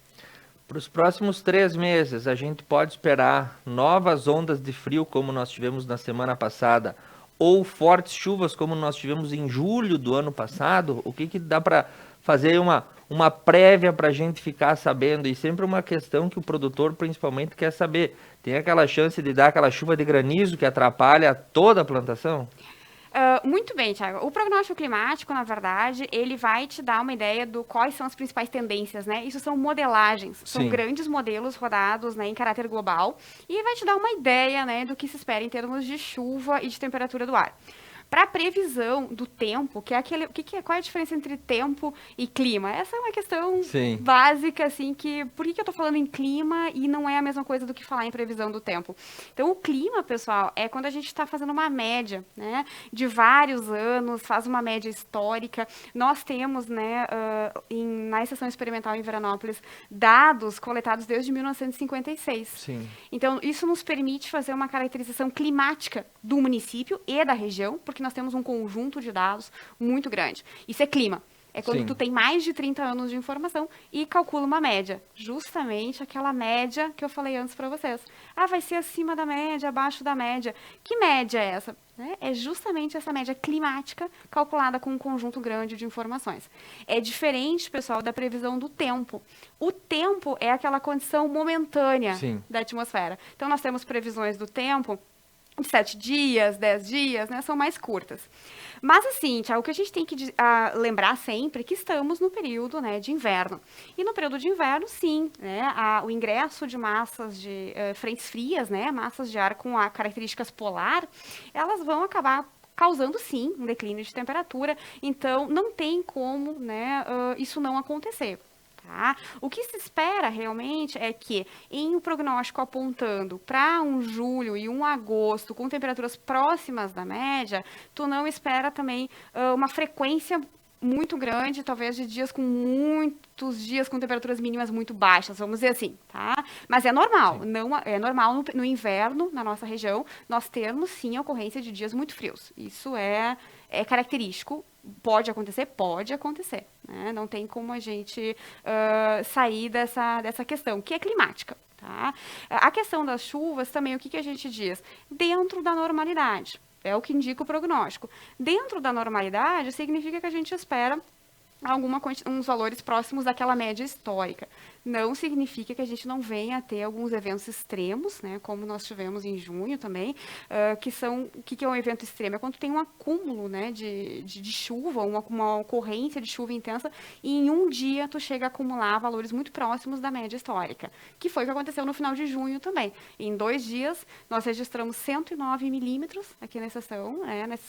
Para os próximos 3 meses, a gente pode esperar novas ondas de frio, como nós tivemos na semana passada, ou fortes chuvas, como nós tivemos em julho do ano passado? O que dá para fazer uma prévia para a gente ficar sabendo? E sempre uma questão que o produtor principalmente quer saber. Tem aquela chance de dar aquela chuva de granizo que atrapalha toda a plantação? Muito bem, Thiago. O prognóstico climático, na verdade, ele vai te dar uma ideia do quais são as principais tendências, né? Isso são modelagens, são grandes modelos rodados, né, em caráter global, e vai te dar uma ideia, né, do que se espera em termos de chuva e de temperatura do ar. Para a previsão do tempo, que é qual é a diferença entre tempo e clima? Essa é uma questão básica, assim, por que eu estou falando em clima e não é a mesma coisa do que falar em previsão do tempo? Então, o clima, pessoal, é quando a gente está fazendo uma média, né, de vários anos, faz uma média histórica. Nós temos, né, na Estação Experimental em Veranópolis, dados coletados desde 1956. Sim. Então, isso nos permite fazer uma caracterização climática do município e da região, porque nós temos um conjunto de dados muito grande. Isso é clima. É quando tu tem mais de 30 anos de informação e calcula uma média. Justamente aquela média que eu falei antes para vocês. Vai ser acima da média, abaixo da média. Que média é essa? É justamente essa média climática calculada com um conjunto grande de informações. É diferente, pessoal, da previsão do tempo. O tempo é aquela condição momentânea da atmosfera. Então, nós temos previsões do tempo de 7 dias, 10 dias, né, são mais curtas. Mas assim, Thiago, o que a gente tem que lembrar sempre é que estamos no período, né, de inverno. E no período de inverno, sim, né, o ingresso de massas de frentes frias, né, massas de ar com características polar, elas vão acabar causando, sim, um declínio de temperatura. Então, não tem como, né, isso não acontecer. Tá? O que se espera realmente é que em um prognóstico apontando para um julho e um agosto com temperaturas próximas da média, tu não espera também uma frequência muito grande, talvez de dias com muitos dias com temperaturas mínimas muito baixas, vamos dizer assim, tá? Mas é normal, não é normal no inverno, na nossa região, nós termos sim a ocorrência de dias muito frios. Isso é característico, pode acontecer, né? Não tem como a gente sair dessa questão, que é climática. Tá? A questão das chuvas também, o que a gente diz? Dentro da normalidade. É o que indica o prognóstico. Dentro da normalidade, significa que a gente espera uns valores próximos daquela média histórica. Não significa que a gente não venha a ter alguns eventos extremos, né, como nós tivemos em junho também, o que é um evento extremo? É quando tem um acúmulo, né, de chuva, uma ocorrência de chuva intensa, e em um dia tu chega a acumular valores muito próximos da média histórica, que foi o que aconteceu no final de junho também. Em 2 dias, nós registramos 109 milímetros aqui na estação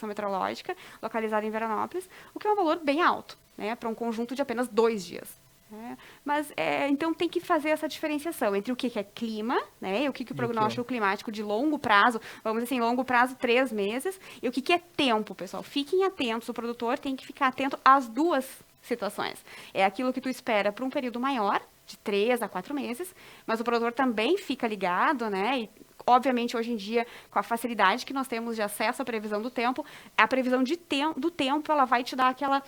meteorológica, localizada em Veranópolis, o que é um valor bem alto, né, para um conjunto de apenas 2 dias. Mas, então, tem que fazer essa diferenciação entre o que é clima, né, e o que o prognóstico climático de longo prazo, vamos dizer assim, longo prazo, 3 meses, e o que é tempo, pessoal. Fiquem atentos, o produtor tem que ficar atento às duas situações. É aquilo que tu espera para um período maior, de 3 a 4 meses, mas o produtor também fica ligado, né, e obviamente, hoje em dia, com a facilidade que nós temos de acesso à previsão do tempo, a previsão do tempo, ela vai te dar aquela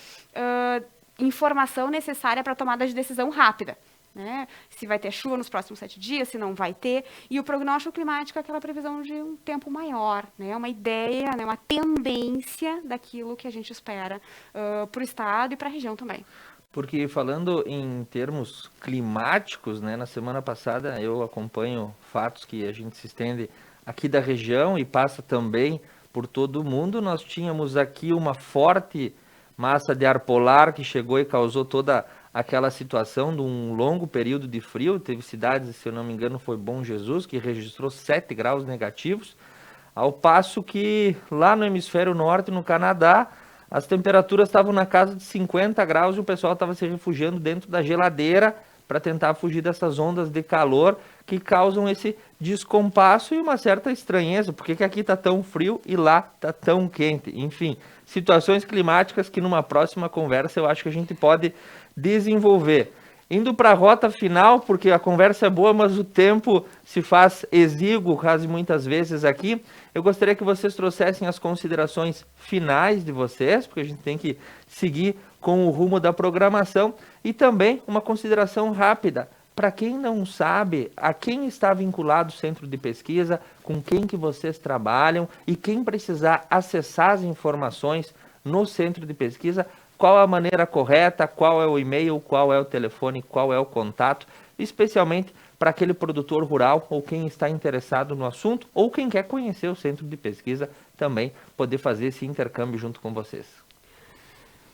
informação necessária para a tomada de decisão rápida, né? Se vai ter chuva nos próximos 7 dias, se não vai ter. E o prognóstico climático é aquela previsão de um tempo maior, né? Uma ideia, né? Uma tendência daquilo que a gente espera para o estado e para a região também. Porque falando em termos climáticos, né, na semana passada eu acompanho fatos que a gente se estende aqui da região e passa também por todo o mundo. Nós tínhamos aqui uma forte massa de ar polar que chegou e causou toda aquela situação de um longo período de frio. Teve cidades, se eu não me engano, foi Bom Jesus, que registrou 7 graus negativos, ao passo que lá no hemisfério norte, no Canadá, as temperaturas estavam na casa de 50 graus e o pessoal estava se refugiando dentro da geladeira para tentar fugir dessas ondas de calor que causam esse descompasso e uma certa estranheza. Por que aqui está tão frio e lá está tão quente? Enfim, situações climáticas que numa próxima conversa eu acho que a gente pode desenvolver. Indo para a rota final, porque a conversa é boa, mas o tempo se faz exíguo quase muitas vezes aqui, eu gostaria que vocês trouxessem as considerações finais de vocês, porque a gente tem que seguir com o rumo da programação, e também uma consideração rápida. Para quem não sabe, a quem está vinculado o centro de pesquisa, com quem que vocês trabalham, e quem precisar acessar as informações no centro de pesquisa, qual a maneira correta, qual é o e-mail, qual é o telefone, qual é o contato, especialmente para aquele produtor rural ou quem está interessado no assunto ou quem quer conhecer o centro de pesquisa também poder fazer esse intercâmbio junto com vocês.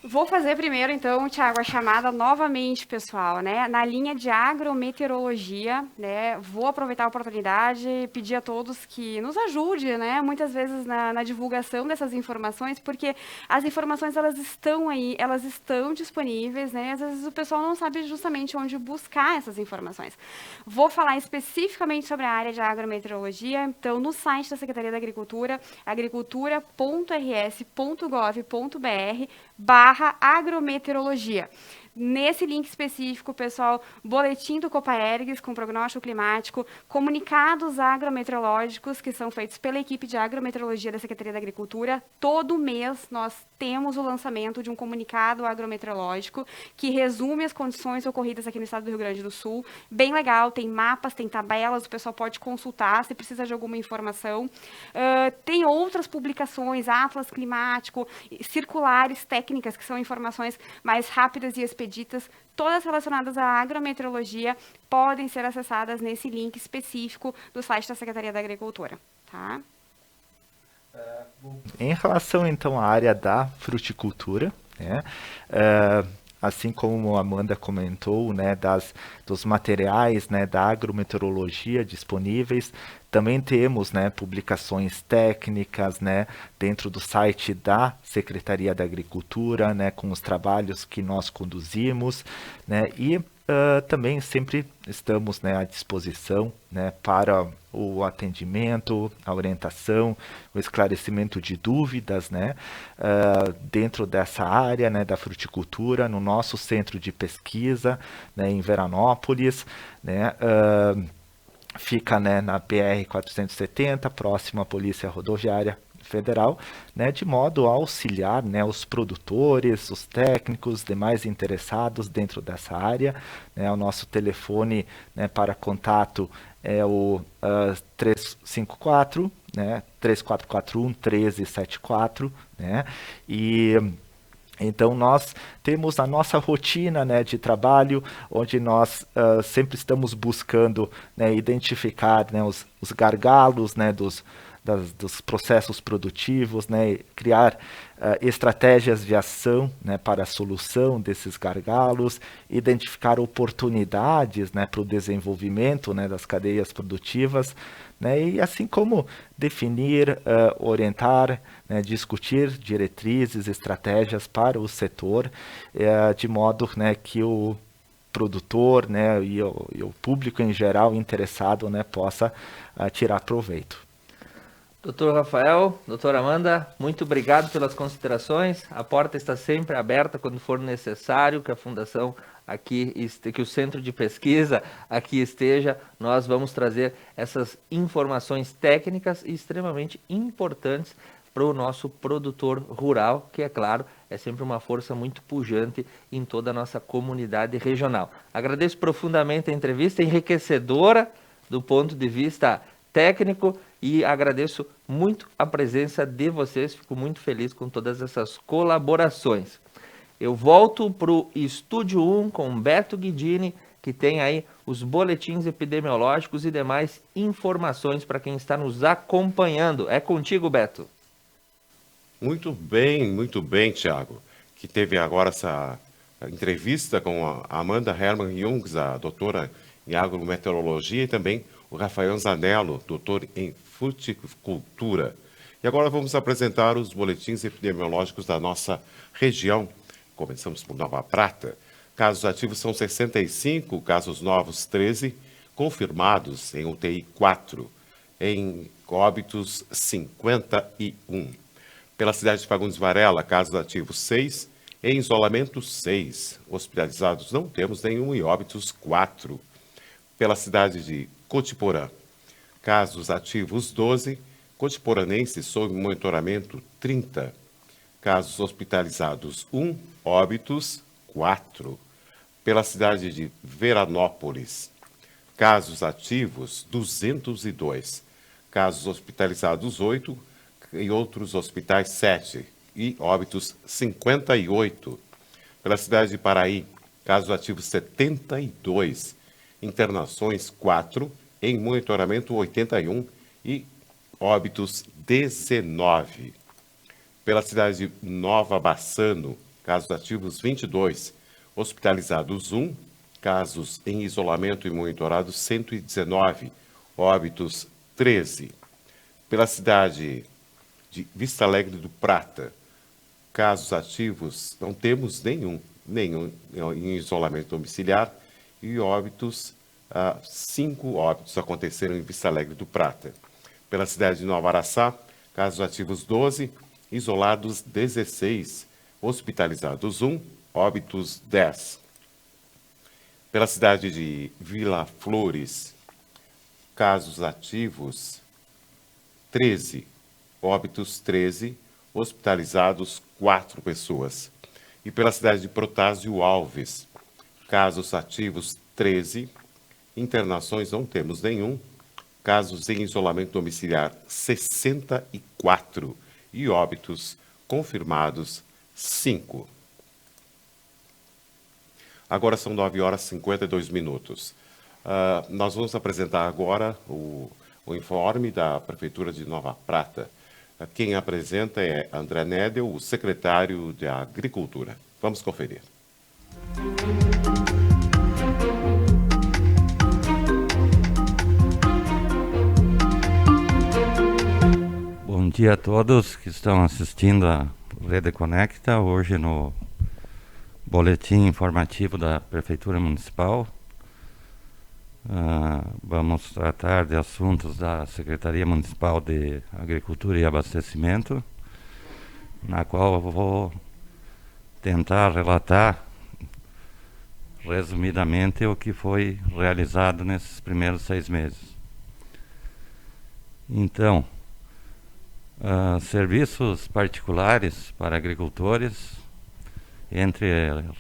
Vou fazer primeiro, então, Thiago, a chamada novamente, pessoal, né? Na linha de agrometeorologia, né? Vou aproveitar a oportunidade e pedir a todos que nos ajudem, né? Muitas vezes na divulgação dessas informações, porque as informações, elas estão aí, elas estão disponíveis, né? Às vezes o pessoal não sabe justamente onde buscar essas informações. Vou falar especificamente sobre a área de agrometeorologia, então, no site da Secretaria da Agricultura, agricultura.rs.gov.br/agrometeorologia. Nesse link específico, pessoal, boletim do Copaergues com prognóstico climático, comunicados agrometeorológicos que são feitos pela equipe de agrometeorologia da Secretaria da Agricultura. Todo mês nós temos o lançamento de um comunicado agrometeorológico que resume as condições ocorridas aqui no estado do Rio Grande do Sul. Bem legal, tem mapas, tem tabelas, o pessoal pode consultar se precisa de alguma informação. Tem outras publicações, atlas climático, circulares técnicas, que são informações mais rápidas e expeditas, todas relacionadas à agrometeorologia, podem ser acessadas nesse link específico do site da Secretaria da Agricultura. Tá? Em relação, então, à área da fruticultura, né, assim como a Amanda comentou, né, dos materiais, né, da agrometeorologia disponíveis, também temos, né, publicações técnicas, né, dentro do site da Secretaria da Agricultura, né, com os trabalhos que nós conduzimos, né, e também sempre estamos, né, à disposição, né, para o atendimento, a orientação, o esclarecimento de dúvidas, né, dentro dessa área, né, da fruticultura, no nosso centro de pesquisa, né, em Veranópolis, né, fica, né, na BR-470, próximo à Polícia Rodoviária Federal, né, de modo a auxiliar, né, os produtores, os técnicos, demais interessados dentro dessa área, né. O nosso telefone, né, para contato é o 354, né, 3441-1374, né, e então nós temos a nossa rotina, né, de trabalho, onde nós sempre estamos buscando, né, identificar, né, os gargalos, né, dos processos produtivos, né, criar estratégias de ação, né, para a solução desses gargalos, identificar oportunidades, né, para o desenvolvimento, né, das cadeias produtivas, né, e assim como definir, orientar, né, discutir diretrizes, estratégias para o setor, de modo, né, que o produtor, né, e o público em geral interessado, né, possa tirar proveito. Doutor Rafael, doutora Amanda, muito obrigado pelas considerações. A porta está sempre aberta quando for necessário que a Fundação aqui, que o Centro de Pesquisa aqui esteja. Nós vamos trazer essas informações técnicas e extremamente importantes para o nosso produtor rural, que, é claro, é sempre uma força muito pujante em toda a nossa comunidade regional. Agradeço profundamente a entrevista, enriquecedora do ponto de vista técnico, e agradeço muito a presença de vocês, fico muito feliz com todas essas colaborações. Eu volto para o Estúdio 1 com Beto Guidini, que tem aí os boletins epidemiológicos e demais informações para quem está nos acompanhando. É contigo, Beto. Muito bem, Thiago, que teve agora essa entrevista com a Amanda Hermann Jungs, a doutora em agrometeorologia, e também o Rafael Zanello, doutor em fruticultura. E agora vamos apresentar os boletins epidemiológicos da nossa região. Começamos por Nova Prata. Casos ativos são 65, casos novos 13, confirmados em UTI 4, em óbitos 51. Pela cidade de Fagundes Varela, casos ativos 6, em isolamento 6, hospitalizados não temos nenhum e óbitos 4. Pela cidade de Cotiporã, casos ativos 12, cotiporanenses sob monitoramento 30, casos hospitalizados 1, óbitos 4. Pela cidade de Veranópolis, casos ativos 202, casos hospitalizados 8 e outros hospitais 7 e óbitos 58. Pela cidade de Paraí, casos ativos 72, internações 4, em monitoramento 81 e óbitos 19. Pela cidade de Nova Bassano, casos ativos 22, hospitalizados 1, casos em isolamento e monitorados 119, óbitos 13. Pela cidade de Vista Alegre do Prata, casos ativos, não temos nenhum em isolamento domiciliar, e óbitos, 5 óbitos aconteceram em Vista Alegre do Prata. Pela cidade de Nova Araçá, casos ativos 12, isolados 16, hospitalizados 1, óbitos 10. Pela cidade de Vila Flores, casos ativos 13, óbitos 13, hospitalizados 4 pessoas. E pela cidade de Protásio Alves, casos ativos 13, internações não temos nenhum, casos em isolamento domiciliar 64 e óbitos confirmados 5. Agora são 9h52. Nós vamos apresentar agora o informe da Prefeitura de Nova Prata. Quem apresenta é André Nedel, o secretário de Agricultura. Vamos conferir. Bom dia a todos que estão assistindo a Rede Conecta hoje no boletim informativo da Prefeitura Municipal. Vamos tratar de assuntos da Secretaria Municipal de Agricultura e Abastecimento, na qual eu vou tentar relatar resumidamente o que foi realizado nesses primeiros 6 meses. Então, serviços particulares para agricultores, entre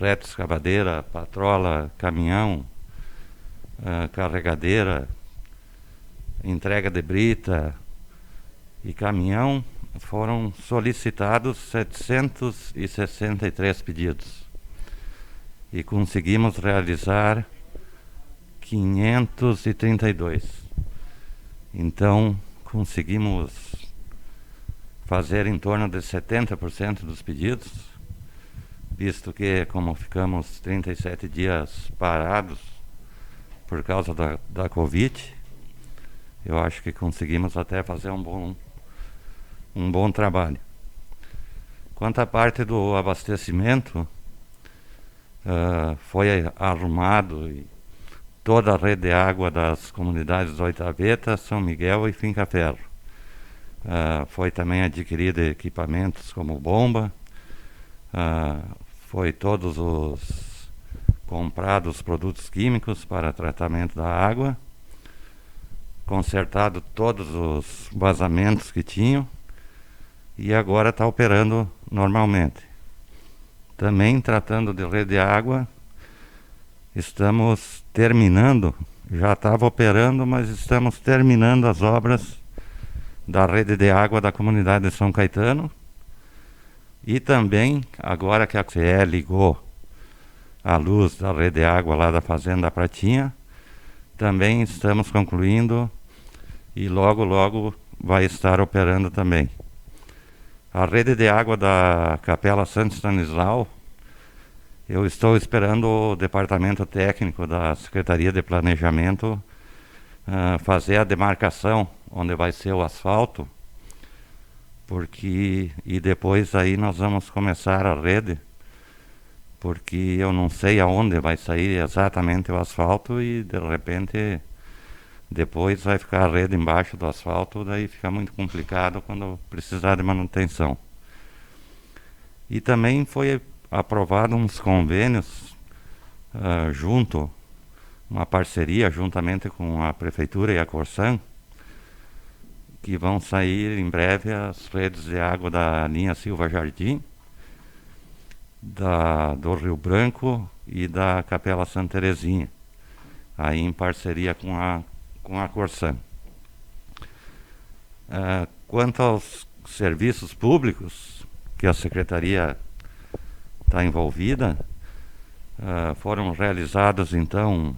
retroescavadeira, patrola, caminhão, carregadeira, entrega de brita e caminhão, foram solicitados 763 pedidos e conseguimos realizar 532. Então, conseguimos fazer em torno de 70% dos pedidos, visto que, como ficamos 37 dias parados por causa da Covid, eu acho que conseguimos até fazer um bom trabalho. Quanto à parte do abastecimento, foi arrumado e toda a rede de água das comunidades do Oitaveta, São Miguel e Finca Ferro. Foi também adquirido equipamentos como bomba, foi todos os comprados produtos químicos para tratamento da água, consertado todos os vazamentos que tinham e agora está operando normalmente. Também tratando de rede de água, estamos terminando, já estava operando, mas estamos terminando as obras da rede de água da comunidade de São Caetano e também, agora que a CE ligou a luz da rede de água lá da Fazenda Pratinha, também estamos concluindo e logo vai estar operando também. A rede de água da Capela Santo Stanislau, eu estou esperando o departamento técnico da Secretaria de Planejamento fazer a demarcação onde vai ser o asfalto, e depois aí nós vamos começar a rede, porque eu não sei aonde vai sair exatamente o asfalto e de repente depois vai ficar a rede embaixo do asfalto, daí fica muito complicado quando precisar de manutenção. E também foi aprovado uns convênios uma parceria juntamente com a Prefeitura e a Corsan, que vão sair em breve as redes de água da linha Silva Jardim, do Rio Branco e da Capela Santa Terezinha, aí em parceria com a Corsan. Quanto aos serviços públicos que a Secretaria está envolvida, foram realizados então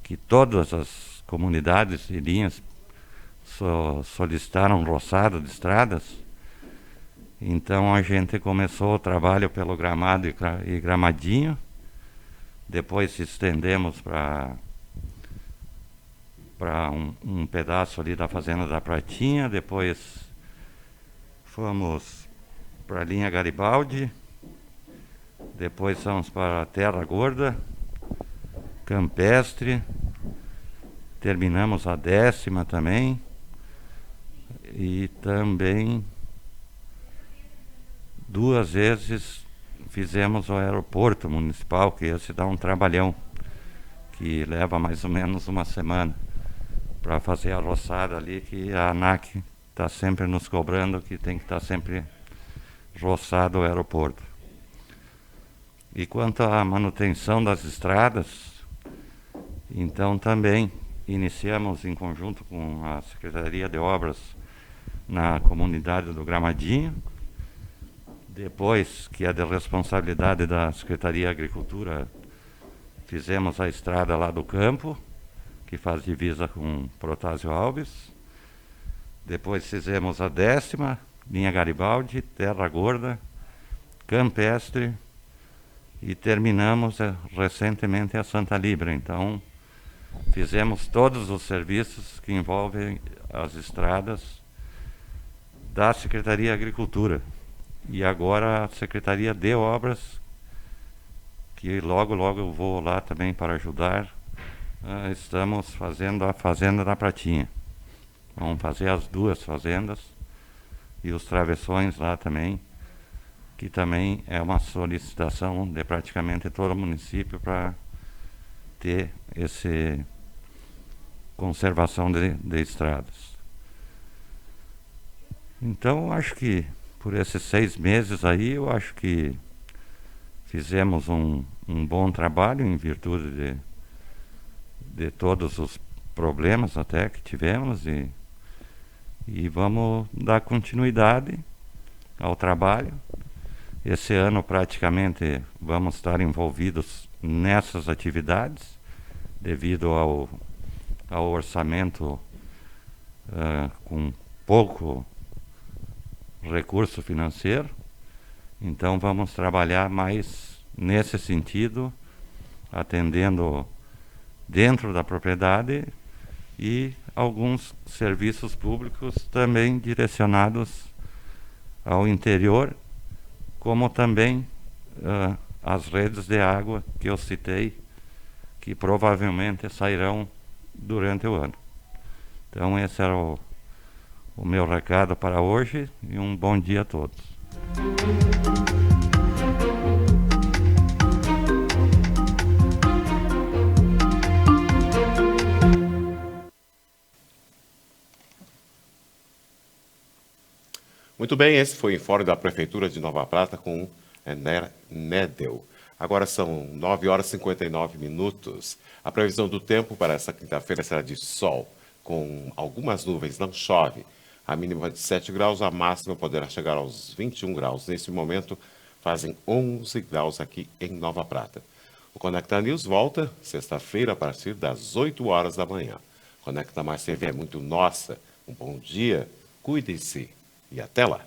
que todas as comunidades e linhas solicitaram roçado de estradas. Então a gente começou o trabalho pelo Gramado e Gramadinho, depois se estendemos para um pedaço ali da Fazenda da Pratinha, depois fomos para a linha Garibaldi, depois fomos para a Terra Gorda, Campestre, terminamos a 10ª também, e também 2 vezes fizemos o aeroporto municipal, que esse dá um trabalhão, que leva mais ou menos uma semana para fazer a roçada ali, que a ANAC está sempre nos cobrando que tem que estar sempre roçado o aeroporto. E quanto à manutenção das estradas, então também iniciamos em conjunto com a Secretaria de Obras na comunidade do Gramadinho, depois, que é de responsabilidade da Secretaria de Agricultura, fizemos a estrada lá do campo, que faz divisa com Protásio Alves. Depois fizemos a 10ª, linha Garibaldi, Terra Gorda, Campestre, e terminamos recentemente a Santa Libra. Então, fizemos todos os serviços que envolvem as estradas da Secretaria de Agricultura. E agora a Secretaria de Obras que logo eu vou lá também para ajudar. Estamos fazendo a Fazenda da Pratinha. Vamos fazer as 2 fazendas e os travessões lá também, que também é uma solicitação de praticamente todo o município para ter essa conservação de estradas. Então, acho que por esses 6 meses aí, eu acho que fizemos um bom trabalho em virtude de todos os problemas até que tivemos e vamos dar continuidade ao trabalho. Esse ano praticamente vamos estar envolvidos nessas atividades devido ao orçamento com pouco recurso financeiro. Então vamos trabalhar mais nesse sentido, atendendo dentro da propriedade e alguns serviços públicos também direcionados ao interior, como também as redes de água que eu citei, que provavelmente sairão durante o ano. Então esse era o meu recado para hoje e um bom dia a todos. Muito bem, esse foi o informe da Prefeitura de Nova Prata com Nedel. Agora são 9 horas e 59 minutos. A previsão do tempo para essa quinta-feira será de sol, com algumas nuvens, não chove. A mínima de 7 graus, a máxima poderá chegar aos 21 graus. Nesse momento, fazem 11 graus aqui em Nova Prata. O Conecta News volta sexta-feira a partir das 8 horas da manhã. Conecta Mais TV é muito nossa. Um bom dia, cuidem-se e até lá.